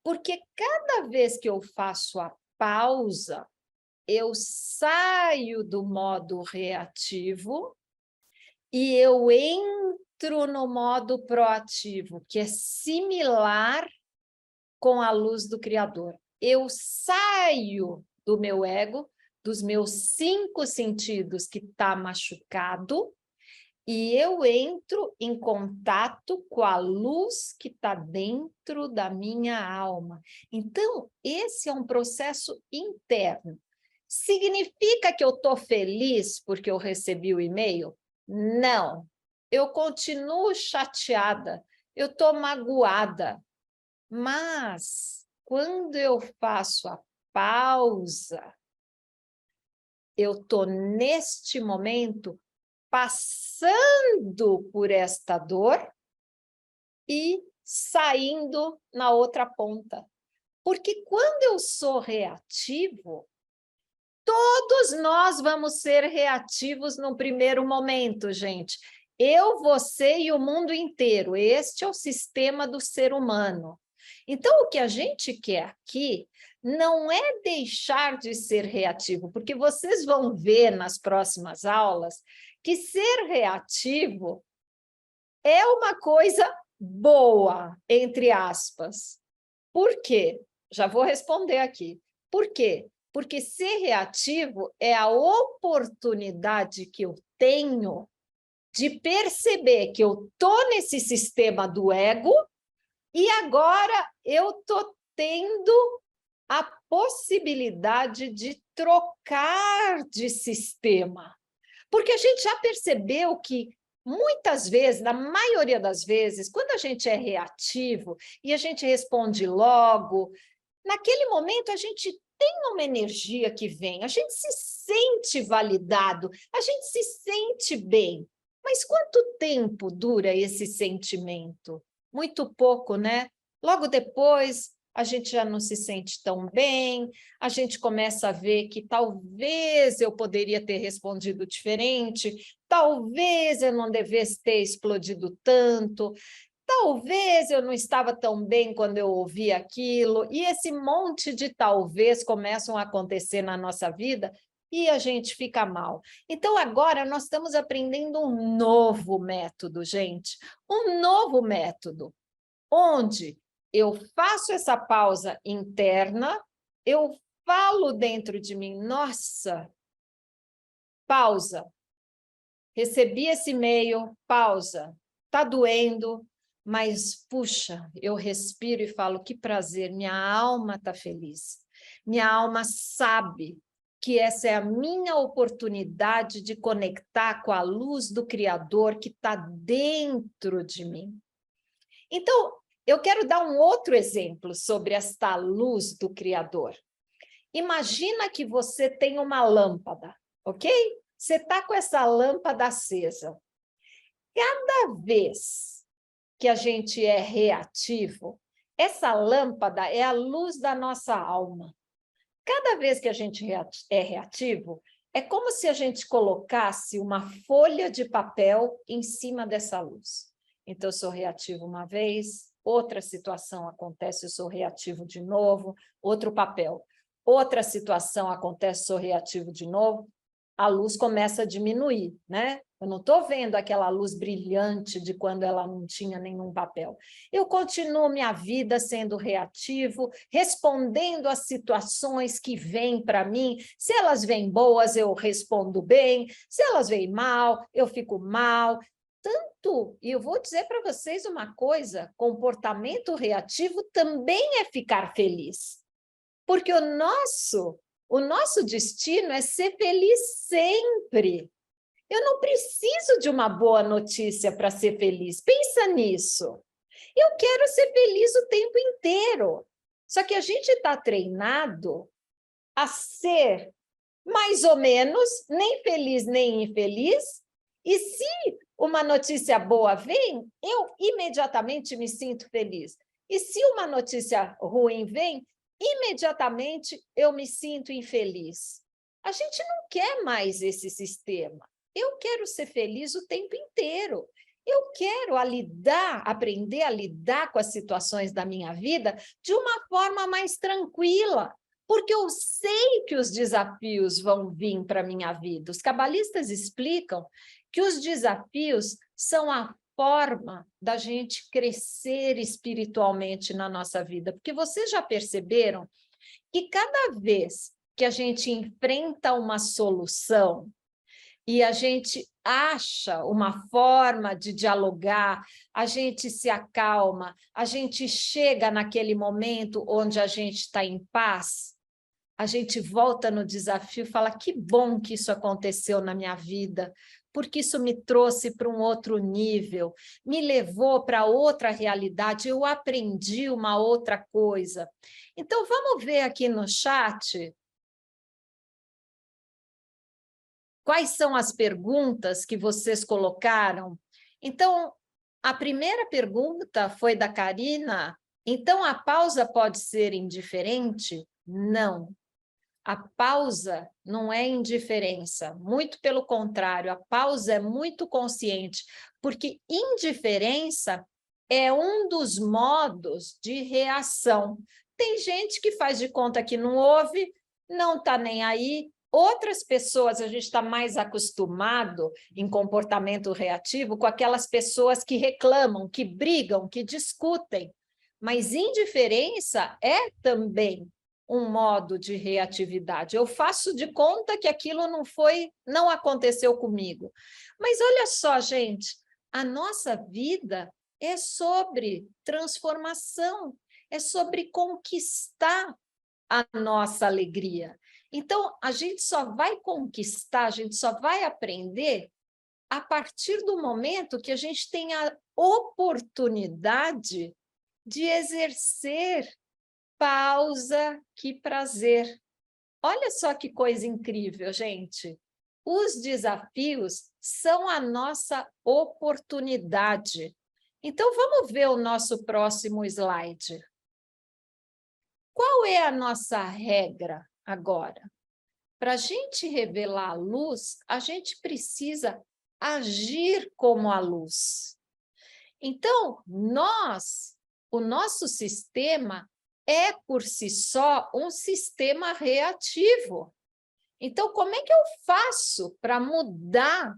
Porque cada vez que eu faço a pausa, eu saio do modo reativo e eu entro no modo proativo, que é similar com a luz do Criador. Eu saio do meu ego, dos meus 5 sentidos que está machucado, e eu entro em contato com a luz que está dentro da minha alma. Então, esse é um processo interno. Significa que eu estou feliz porque eu recebi o e-mail? Não. Eu continuo chateada, eu estou magoada. Mas, quando eu faço a pausa, eu estou, neste momento, passando por esta dor e saindo na outra ponta. Porque quando eu sou reativo, todos nós vamos ser reativos no primeiro momento, gente. Eu, você e o mundo inteiro. Este é o sistema do ser humano. Então, o que a gente quer aqui não é deixar de ser reativo, porque vocês vão ver nas próximas aulas que ser reativo é uma coisa boa, entre aspas. Por quê? Já vou responder aqui. Por quê? Porque ser reativo é a oportunidade que eu tenho de perceber que eu estou nesse sistema do ego e agora eu estou tendo a possibilidade de trocar de sistema. Porque a gente já percebeu que, muitas vezes, na maioria das vezes, quando a gente é reativo e a gente responde logo, naquele momento a gente tem uma energia que vem, a gente se sente validado, a gente se sente bem. Mas quanto tempo dura esse sentimento? Muito pouco, né? Logo depois, a gente já não se sente tão bem, a gente começa a ver que talvez eu poderia ter respondido diferente, talvez eu não devesse ter explodido tanto, talvez eu não estava tão bem quando eu ouvi aquilo, e esse monte de talvez começam a acontecer na nossa vida e a gente fica mal. Então, agora nós estamos aprendendo um novo método, gente, um novo método, onde eu faço essa pausa interna, eu falo dentro de mim, nossa, pausa, recebi esse e-mail, pausa, está doendo, mas, puxa, eu respiro e falo, que prazer, minha alma está feliz. Minha alma sabe que essa é a minha oportunidade de conectar com a luz do Criador que está dentro de mim. Então, eu quero dar um outro exemplo sobre esta luz do Criador. Imagina que você tem uma lâmpada, ok? Você está com essa lâmpada acesa. Cada vez que a gente é reativo, essa lâmpada é a luz da nossa alma. Cada vez que a gente é reativo, é como se a gente colocasse uma folha de papel em cima dessa luz. Então, eu sou reativo uma vez, outra situação acontece, eu sou reativo de novo, outro papel. Outra situação acontece, sou reativo de novo, a luz começa a diminuir, né? Eu não estou vendo aquela luz brilhante de quando ela não tinha nenhum papel. Eu continuo minha vida sendo reativo, respondendo às situações que vêm para mim. Se elas vêm boas, eu respondo bem. Se elas vêm mal, eu fico mal. Tanto, e eu vou dizer para vocês uma coisa, comportamento reativo também é ficar feliz. Porque o nosso destino é ser feliz sempre. Eu não preciso de uma boa notícia para ser feliz. Pensa nisso. Eu quero ser feliz o tempo inteiro. Só que a gente está treinado a ser mais ou menos, nem feliz nem infeliz. E se uma notícia boa vem, eu imediatamente me sinto feliz. E se uma notícia ruim vem, imediatamente eu me sinto infeliz. A gente não quer mais esse sistema. Eu quero ser feliz o tempo inteiro. Eu quero aprender a lidar com as situações da minha vida de uma forma mais tranquila, porque eu sei que os desafios vão vir para a minha vida. Os cabalistas explicam que os desafios são a forma da gente crescer espiritualmente na nossa vida, porque vocês já perceberam que cada vez que a gente enfrenta uma solução e a gente acha uma forma de dialogar, a gente se acalma, a gente chega naquele momento onde a gente está em paz, a gente volta no desafio e fala, que bom que isso aconteceu na minha vida, porque isso me trouxe para um outro nível, me levou para outra realidade, eu aprendi uma outra coisa. Então, vamos ver aqui no chat quais são as perguntas que vocês colocaram. Então, a primeira pergunta foi da Karina. Então, a pausa pode ser indiferente? Não. A pausa não é indiferença, muito pelo contrário, a pausa é muito consciente, porque indiferença é um dos modos de reação. Tem gente que faz de conta que não ouve, não está nem aí. Outras pessoas, a gente está mais acostumado em comportamento reativo com aquelas pessoas que reclamam, que brigam, que discutem. Mas indiferença é também um modo de reatividade. Eu faço de conta que aquilo não aconteceu comigo. Mas olha só, gente, a nossa vida é sobre transformação, é sobre conquistar a nossa alegria. Então, a gente só vai conquistar, a gente só vai aprender a partir do momento que a gente tem a oportunidade de exercer pausa, que prazer. Olha só que coisa incrível, gente. os desafios são a nossa oportunidade. Então, vamos ver o nosso próximo slide. Qual é a nossa regra agora? Para a gente revelar a luz, a gente precisa agir como a luz. Então, o nosso sistema é, por si só, um sistema reativo. Então, como é que eu faço para mudar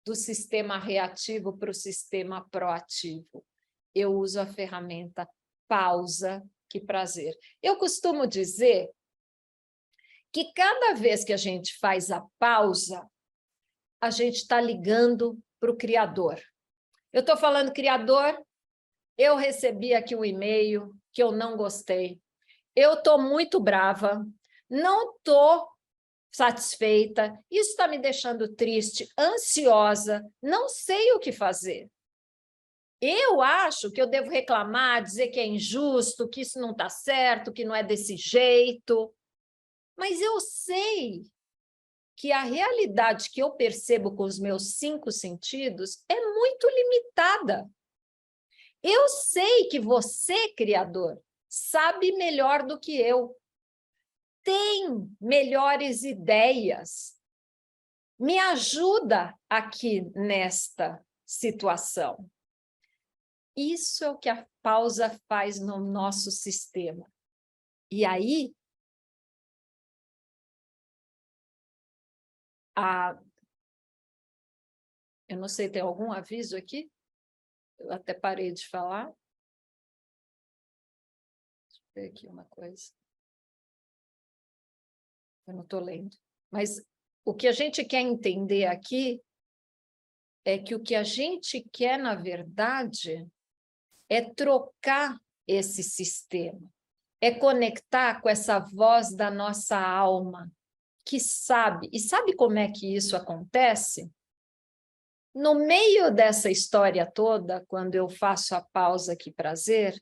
do sistema reativo para o sistema proativo? Eu uso a ferramenta pausa, que prazer. Eu costumo dizer que cada vez que a gente faz a pausa, a gente está ligando para o Criador. Eu estou falando, Criador, eu recebi aqui um e-mail que eu não gostei. Eu estou muito brava, não estou satisfeita, isso está me deixando triste, ansiosa, não sei o que fazer. Eu acho que eu devo reclamar, dizer que é injusto, que isso não está certo, que não é desse jeito. Mas eu sei que a realidade que eu percebo com os meus 5 sentidos é muito limitada. Eu sei que você, Criador, sabe melhor do que eu. Tem melhores ideias. Me ajuda aqui nesta situação. Isso é o que a pausa faz no nosso sistema. E aí, eu não sei, tem algum aviso aqui? Eu até parei de falar. Deixa eu ver aqui uma coisa. Eu não estou lendo. Mas o que a gente quer entender aqui é que o que a gente quer, na verdade, é trocar esse sistema, é conectar com essa voz da nossa alma, que sabe. E sabe como é que isso acontece? No meio dessa história toda, quando eu faço a pausa aqui, prazer,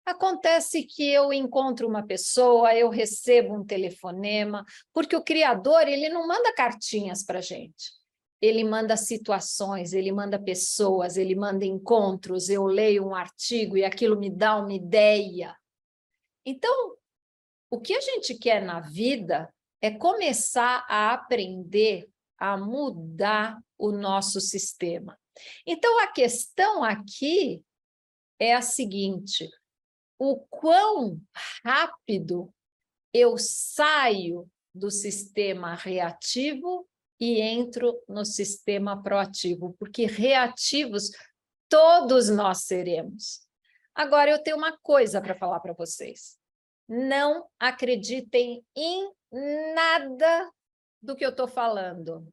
acontece que eu encontro uma pessoa, eu recebo um telefonema, porque o Criador, ele não manda cartinhas para a gente. Ele manda situações, ele manda pessoas, ele manda encontros, eu leio um artigo e aquilo me dá uma ideia. Então, o que a gente quer na vida é começar a aprender a mudar o nosso sistema. Então, a questão aqui é a seguinte: o quão rápido eu saio do sistema reativo e entro no sistema proativo, porque reativos todos nós seremos. Agora, eu tenho uma coisa para falar para vocês. Não acreditem em nada do que eu estou falando.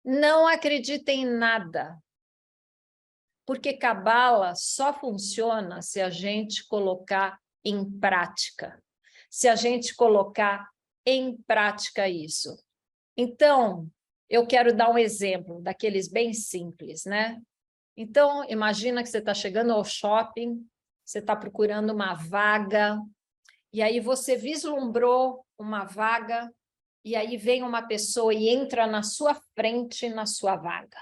Não acreditem em nada. Porque Cabala só funciona se a gente colocar em prática. Se a gente colocar em prática isso. Então, eu quero dar um exemplo daqueles bem simples, né? Então, imagina que você está chegando ao shopping, você está procurando uma vaga, e aí você vislumbrou uma vaga, e aí vem uma pessoa e entra na sua frente, na sua vaga.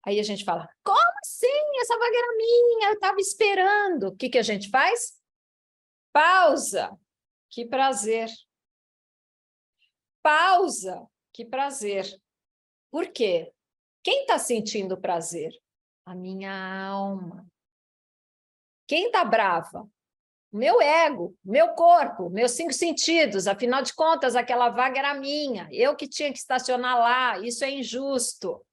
Aí a gente fala, como assim? Essa vaga era minha, eu estava esperando. O que a gente faz? Pausa. Que prazer. Pausa. Que prazer. Por quê? Quem está sentindo prazer? A minha alma. Quem está brava? Meu ego, meu corpo, meus 5 sentidos. Afinal de contas, aquela vaga era minha. Eu que tinha que estacionar lá. Isso é injusto.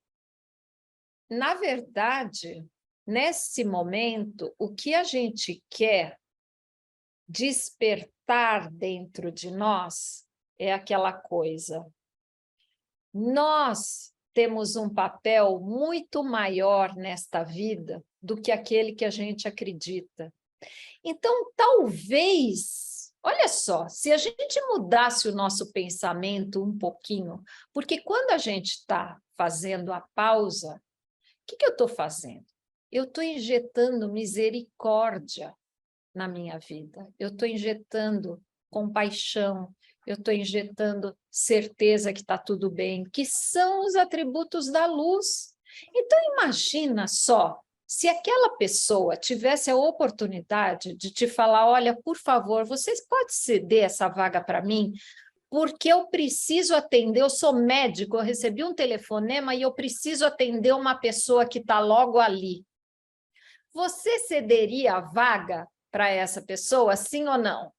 Na verdade, nesse momento, o que a gente quer despertar dentro de nós é aquela coisa. Nós temos um papel muito maior nesta vida do que aquele que a gente acredita. Então, talvez, olha só, se a gente mudasse o nosso pensamento um pouquinho, porque quando a gente está fazendo a pausa, o que eu estou fazendo? Eu estou injetando misericórdia na minha vida. Eu estou injetando compaixão. eu estou injetando certeza que está tudo bem, que são os atributos da luz. Então, imagina só, se aquela pessoa tivesse a oportunidade de te falar, olha, por favor, vocês podem ceder essa vaga para mim? Porque eu preciso atender, eu sou médico, eu recebi um telefonema e eu preciso atender uma pessoa que está logo ali. Você cederia a vaga para essa pessoa, sim ou não?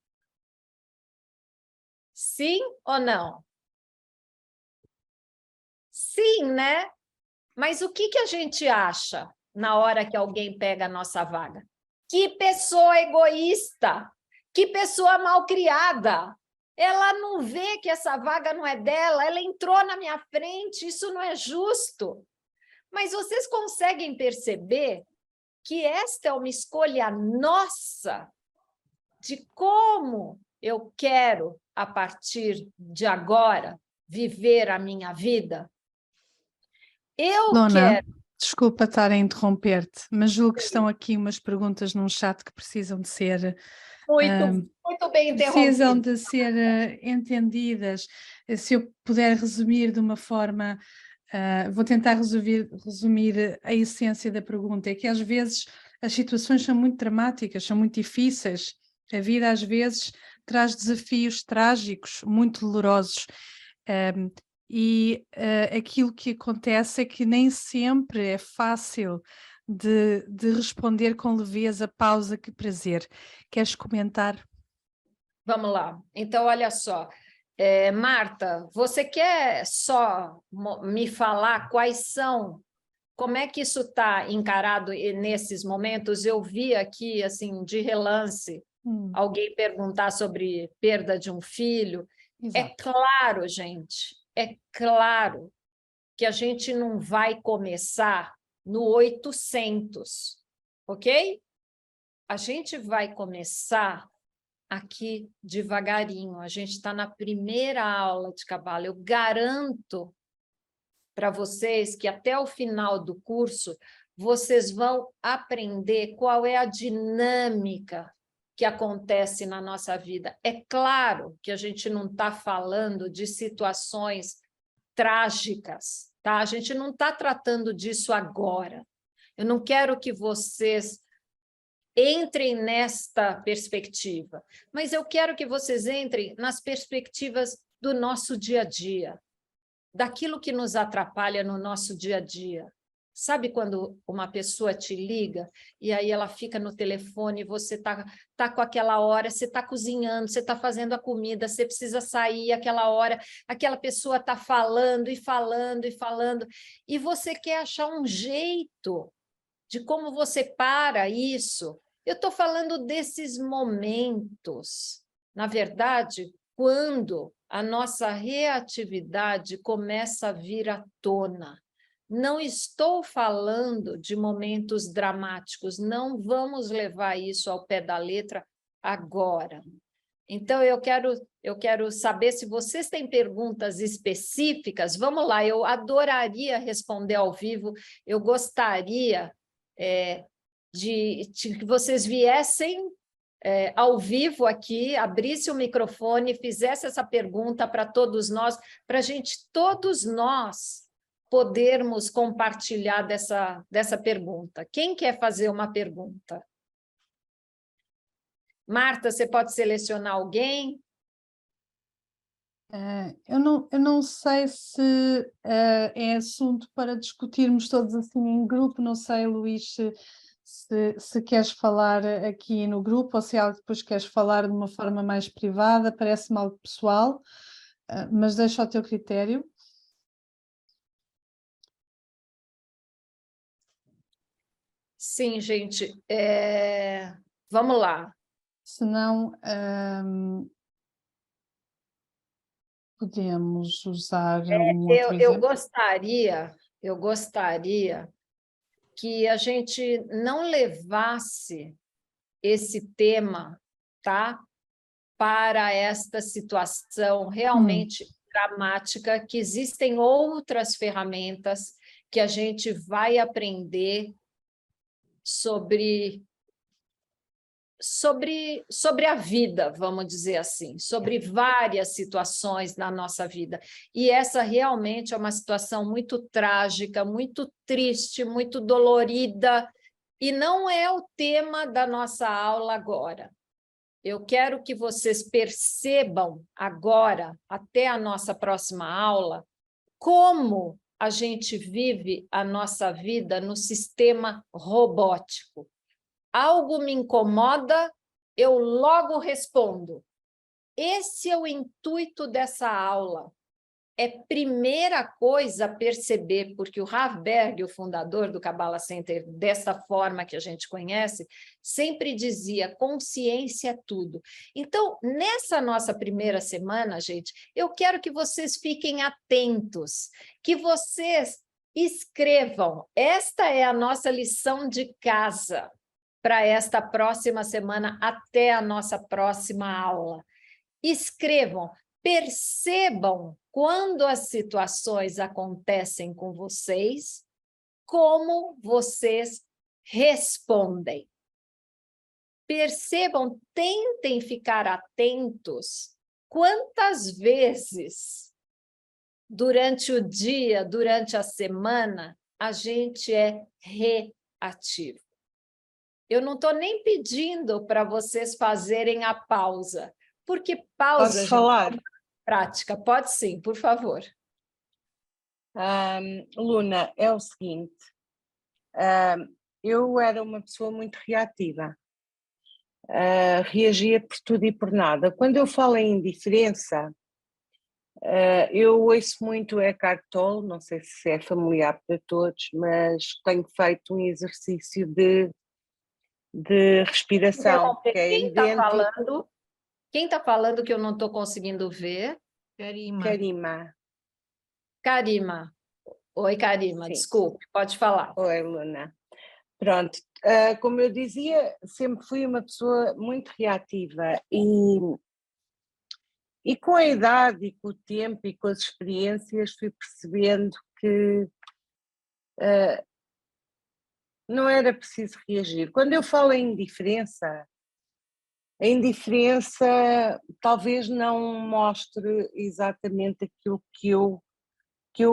Sim ou não? Sim, né? Mas o que a gente acha na hora que alguém pega a nossa vaga? Que pessoa egoísta! Que pessoa malcriada! Ela não vê que essa vaga não é dela, ela entrou na minha frente, isso não é justo. Mas vocês conseguem perceber que esta é uma escolha nossa de como eu quero, a partir de agora, viver a minha vida? Eu Lona, quero... desculpa estar a interromper-te, mas julgo que estão aqui umas perguntas num chat que precisam de ser... Muito bem precisam interrompido. de ser entendidas. Se eu puder resumir de uma forma, vou tentar resumir a essência da pergunta, é que às vezes as situações são muito dramáticas, são muito difíceis, a vida às vezes traz desafios trágicos, muito dolorosos, e aquilo que acontece é que nem sempre é fácil de responder com leveza, pausa, que prazer. Queres comentar? Vamos lá. Então, olha só. Marta, você quer só me falar quais são, como é que isso está encarado nesses momentos? Eu vi aqui, assim, de relance, alguém perguntar sobre perda de um filho. Exato. É claro, gente, é claro que a gente não vai começar no 800, ok? A gente vai começar aqui devagarinho. A gente está na primeira aula de Cabala. Eu garanto para vocês que até o final do curso vocês vão aprender qual é a dinâmica que acontece na nossa vida. É claro que a gente não está falando de situações trágicas, tá? A gente não está tratando disso agora. Eu não quero que vocês entrem nesta perspectiva, mas eu quero que vocês entrem nas perspectivas do nosso dia a dia, daquilo que nos atrapalha no nosso dia a dia. Sabe quando uma pessoa te liga e aí ela fica no telefone e você tá com aquela hora, você está cozinhando, você está fazendo a comida, você precisa sair aquela hora, aquela pessoa está falando e falando e falando, e você quer achar um jeito de como você para isso. Eu estou falando desses momentos, na verdade, quando a nossa reatividade começa a vir à tona. Não estou falando de momentos dramáticos, não vamos levar isso ao pé da letra agora. Então, eu quero saber se vocês têm perguntas específicas. Vamos lá, eu adoraria responder ao vivo, eu gostaria de que vocês viessem ao vivo aqui, abrisse o microfone, fizesse essa pergunta para todos nós, para a gente, todos nós, podermos compartilhar dessa pergunta. Quem quer fazer uma pergunta? Marta, você pode selecionar alguém? Eu não sei se é assunto para discutirmos todos assim em grupo, não sei, Luís, se queres falar aqui no grupo ou se é algo que depois queres falar de uma forma mais privada, parece-me algo pessoal, mas deixa ao teu critério. Sim, gente, vamos lá. Se não, podemos usar um outro exemplo. Eu gostaria que a gente não levasse esse tema, tá, para esta situação realmente dramática, que existem outras ferramentas que a gente vai aprender sobre sobre a vida, vamos dizer assim, sobre várias situações na nossa vida. E essa realmente é uma situação muito trágica, muito triste, muito dolorida, e não é o tema da nossa aula agora. Eu quero que vocês percebam agora, até a nossa próxima aula, como a gente vive a nossa vida no sistema robótico. Algo me incomoda, eu logo respondo. Esse é o intuito dessa aula. É primeira coisa perceber, porque o Rav Berg, o fundador do Kabbalah Center, dessa forma que a gente conhece, sempre dizia, consciência é tudo. Então, nessa nossa primeira semana, gente, eu quero que vocês fiquem atentos, que vocês escrevam. Esta é a nossa lição de casa para esta próxima semana, até a nossa próxima aula. Escrevam, percebam quando as situações acontecem com vocês, como vocês respondem. Percebam, tentem ficar atentos quantas vezes durante o dia, durante a semana, a gente é reativo. Eu não estou nem pedindo para vocês fazerem a pausa, porque pausa, Posso gente, falar? é uma prática. Pode sim, por favor. Luna, é o seguinte, eu era uma pessoa muito reativa, reagia por tudo e por nada. Quando eu falo em indiferença, eu ouço muito o Eckhart Tolle, não sei se é familiar para todos, mas tenho feito um exercício de respiração, que é Quem está idêntico. falando? Quem está falando que eu não estou conseguindo ver? Karima. Karima. Oi, Karima, Sim. desculpe, pode falar. Oi, Luna. Pronto, como eu dizia, sempre fui uma pessoa muito reativa e com a idade e com o tempo e com as experiências fui percebendo que não era preciso reagir. Quando eu falo em indiferença, a indiferença talvez não mostre exatamente aquilo que eu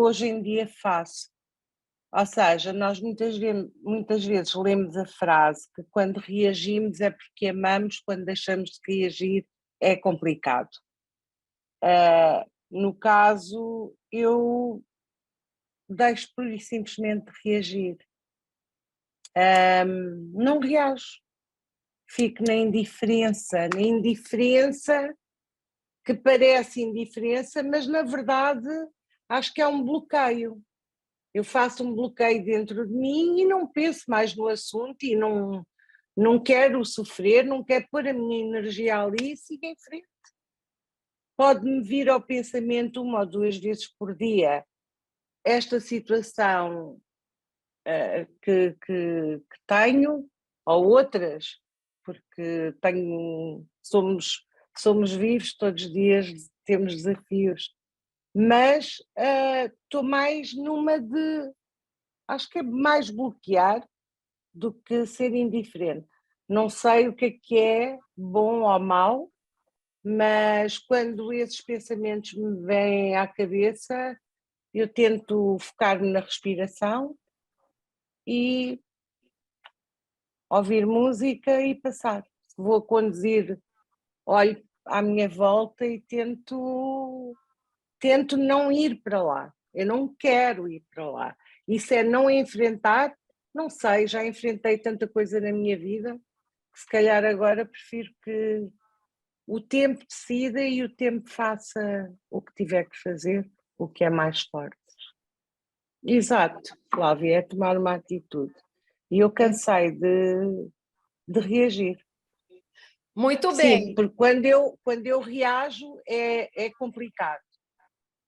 hoje em dia faço. Ou seja, nós muitas vezes lemos a frase que quando reagimos é porque amamos, quando deixamos de reagir é complicado. No caso, eu deixo por e simplesmente reagir. Não reajo. Fico na indiferença que parece indiferença, mas na verdade acho que é um bloqueio. Eu faço um bloqueio dentro de mim e não penso mais no assunto e não quero sofrer, não quero pôr a minha energia ali e sigo em frente. Pode-me vir ao pensamento 1 ou 2 vezes por dia esta situação que tenho, ou outras, porque somos vivos, todos os dias temos desafios, mas estou mais numa de, acho que é mais bloquear do que ser indiferente. Não sei o que é bom ou mau, mas quando esses pensamentos me vêm à cabeça, eu tento focar-me na respiração e ouvir música e passar. Se vou conduzir, olho à minha volta e tento não ir para lá. Eu não quero ir para lá. Isso é não enfrentar, não sei, já enfrentei tanta coisa na minha vida que se calhar agora prefiro que o tempo decida e o tempo faça o que tiver que fazer, o que é mais forte. Exato, Flávia, é tomar uma atitude. E eu cansei de reagir. Muito bem. Sim, porque quando eu reajo é complicado.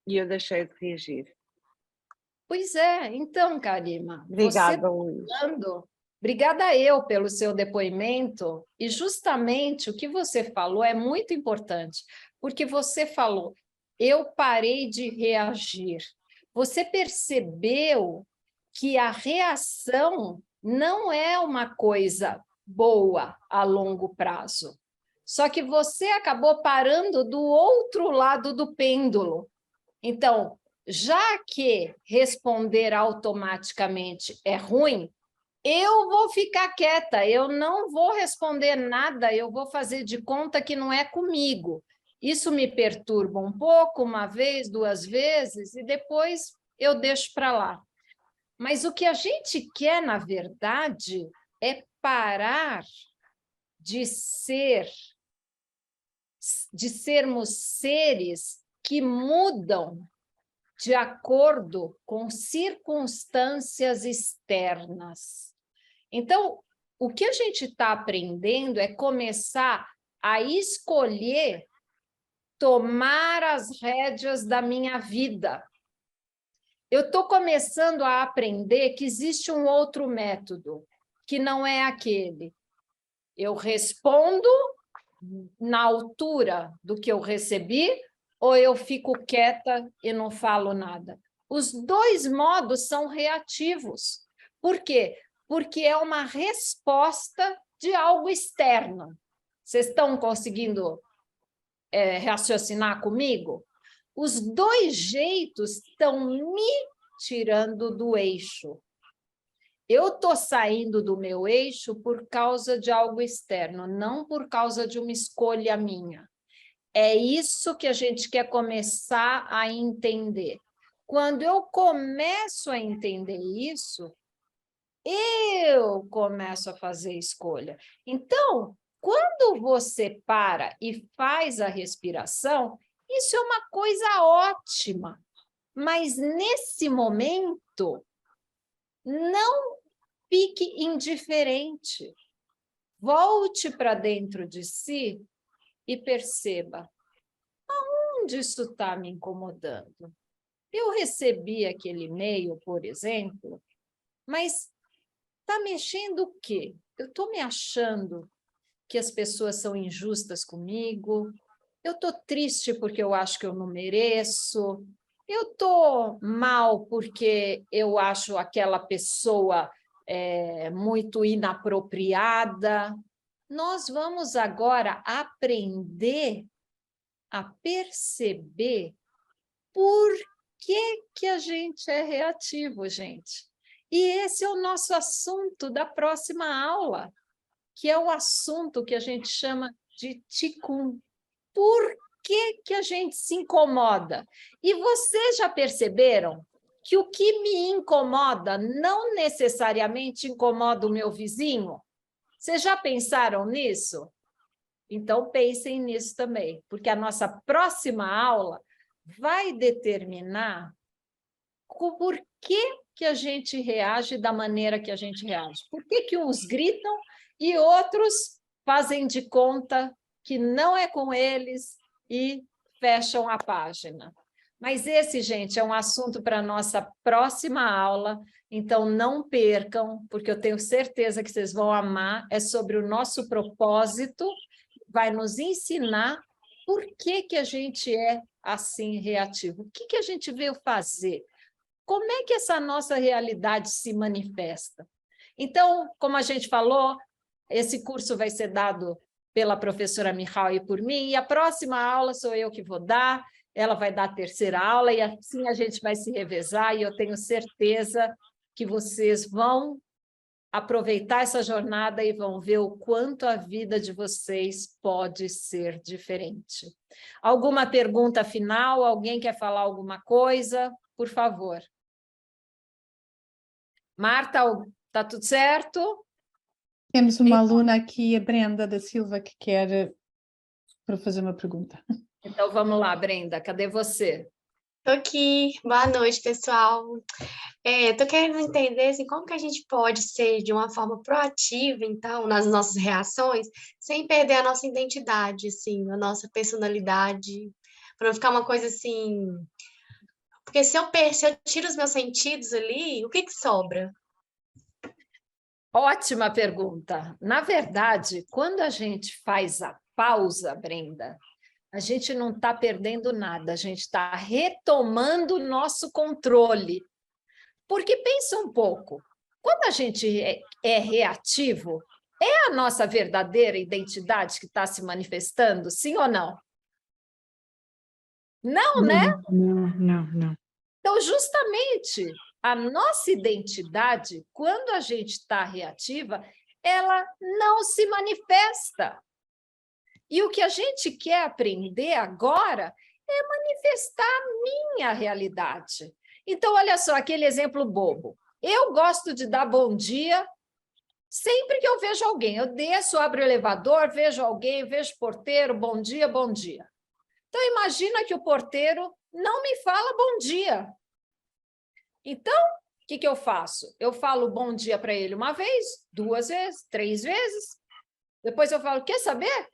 E eu deixei de reagir. Pois é, então, Karima, Obrigada, Luís. Obrigada eu pelo seu depoimento, e justamente o que você falou é muito importante, porque você falou, eu parei de reagir. Você percebeu que a reação não é uma coisa boa a longo prazo. Só que você acabou parando do outro lado do pêndulo. Então, já que responder automaticamente é ruim, eu vou ficar quieta, eu não vou responder nada, eu vou fazer de conta que não é comigo. Isso me perturba um pouco, uma vez, duas vezes, e depois eu deixo para lá. Mas o que a gente quer, na verdade, é parar de sermos seres que mudam de acordo com circunstâncias externas. Então, o que a gente está aprendendo é começar a escolher tomar as rédeas da minha vida. Eu estou começando a aprender que existe um outro método, que não é aquele. Eu respondo na altura do que eu recebi, ou eu fico quieta e não falo nada. Os dois modos são reativos. Por quê? Porque é uma resposta de algo externo. Vocês estão conseguindo raciocinar comigo? Os dois jeitos estão me tirando do eixo. Eu estou saindo do meu eixo por causa de algo externo, não por causa de uma escolha minha. É isso que a gente quer começar a entender. Quando eu começo a entender isso, eu começo a fazer escolha. Então, quando você para e faz a respiração, isso é uma coisa ótima. Mas, nesse momento, não fique indiferente. Volte para dentro de si e perceba onde isso está me incomodando. Eu recebi aquele e-mail, por exemplo, mas está mexendo o quê? Eu estou me achando que as pessoas são injustas comigo, eu estou triste porque eu acho que eu não mereço, eu estou mal porque eu acho aquela pessoa muito inapropriada. Nós vamos agora aprender a perceber por que a gente é reativo, gente. E esse é o nosso assunto da próxima aula, que é o assunto que a gente chama de Ticum. Por que a gente se incomoda? E vocês já perceberam que o que me incomoda não necessariamente incomoda o meu vizinho? Vocês já pensaram nisso? Então, pensem nisso também, porque a nossa próxima aula vai determinar por que a gente reage da maneira que a gente reage. Por que uns gritam e outros fazem de conta que não é com eles e fecham a página. Mas esse, gente, é um assunto para a nossa próxima aula, então não percam, porque eu tenho certeza que vocês vão amar. É sobre o nosso propósito, vai nos ensinar por que a gente é assim reativo. O que a gente veio fazer? Como é que essa nossa realidade se manifesta? Então, como a gente falou, esse curso vai ser dado pela professora Michal e por mim, e a próxima aula sou eu que vou dar, ela vai dar a terceira aula, e assim a gente vai se revezar, e eu tenho certeza que vocês vão aproveitar essa jornada e vão ver o quanto a vida de vocês pode ser diferente. Alguma pergunta final? Alguém quer falar alguma coisa? Por favor. Marta, está tudo certo? Temos uma aluna aqui, a Brenda da Silva, que quer para fazer uma pergunta. Então, vamos lá, Brenda, cadê você? Estou aqui, boa noite, pessoal. Estou querendo entender assim, como que a gente pode ser de uma forma proativa, então, nas nossas reações, sem perder a nossa identidade, assim, a nossa personalidade, para não ficar uma coisa assim... Porque se eu tiro os meus sentidos ali, o que sobra? Ótima pergunta. Na verdade, quando a gente faz a pausa, Brenda, a gente não está perdendo nada, a gente está retomando o nosso controle. Porque pensa um pouco, quando a gente é reativo, É a nossa verdadeira identidade que está se manifestando, sim ou não? Não, né? Não. Então, justamente, a nossa identidade, quando a gente está reativa, ela não se manifesta. E o que a gente quer aprender agora é manifestar a minha realidade. Então, olha só, aquele exemplo bobo. Eu gosto de dar bom dia sempre que eu vejo alguém. Eu desço, abro o elevador, vejo alguém, vejo o porteiro, bom dia, bom dia. Então, imagina que o porteiro não me fala bom dia. Então, o que eu faço? Eu falo bom dia para ele uma vez, 2 vezes, 3 vezes. Depois eu falo, quer saber?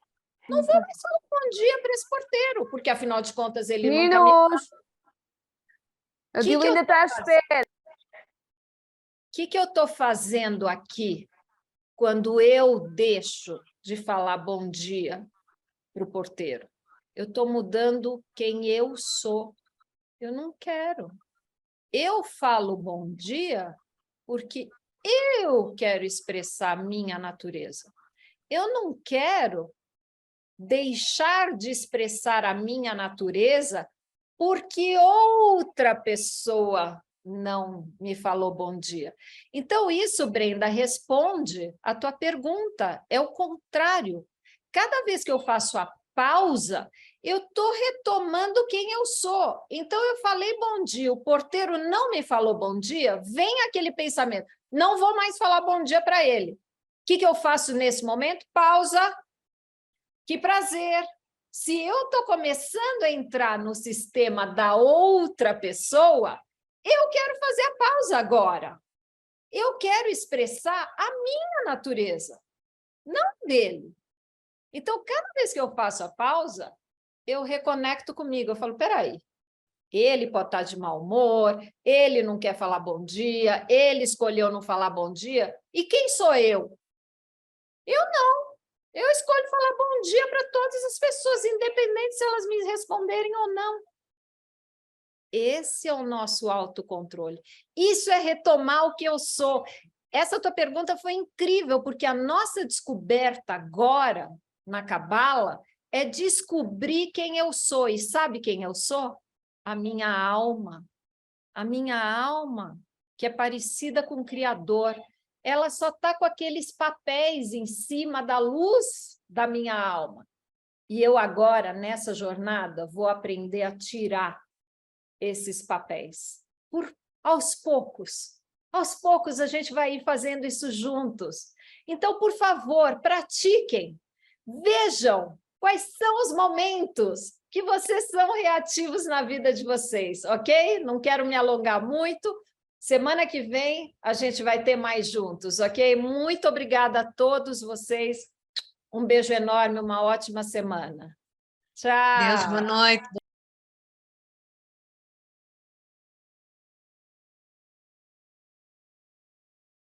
Não vou mais falar bom dia para esse porteiro, porque, afinal de contas, ele nunca me fala. A Diolinda está à espera. O que eu estou fazendo aqui quando eu deixo de falar bom dia para o porteiro? Eu estou mudando quem eu sou. Eu não quero. Eu falo bom dia porque eu quero expressar a minha natureza. Eu não quero deixar de expressar a minha natureza porque outra pessoa não me falou bom dia. Então, isso, Brenda, responde a tua pergunta. É o contrário. Cada vez que eu faço a pausa, eu estou retomando quem eu sou. Então, eu falei bom dia, o porteiro não me falou bom dia, vem aquele pensamento, não vou mais falar bom dia para ele. O que eu faço nesse momento? Pausa. Que prazer. Se eu estou começando a entrar no sistema da outra pessoa, eu quero fazer a pausa agora. Eu quero expressar a minha natureza, não dele. Então, cada vez que eu faço a pausa, eu reconecto comigo. Eu falo, peraí, ele pode estar de mau humor, ele não quer falar bom dia, ele escolheu não falar bom dia. E quem sou eu? Eu não. Eu escolho falar bom dia para todas as pessoas, independente se elas me responderem ou não. Esse é o nosso autocontrole. Isso é retomar o que eu sou. Essa tua pergunta foi incrível, porque a nossa descoberta agora, na Cabala, é descobrir quem eu sou. E sabe quem eu sou? A minha alma. A minha alma, que é parecida com o Criador. Ela só está com aqueles papéis em cima da luz da minha alma. E eu agora, nessa jornada, vou aprender a tirar esses papéis. Aos poucos. Aos poucos a gente vai ir fazendo isso juntos. Então, por favor, pratiquem. Vejam quais são os momentos que vocês são reativos na vida de vocês, ok? Não quero me alongar muito. Semana que vem a gente vai ter mais juntos, ok? Muito obrigada a todos vocês. Um beijo enorme, uma ótima semana. Tchau. Deus, boa noite.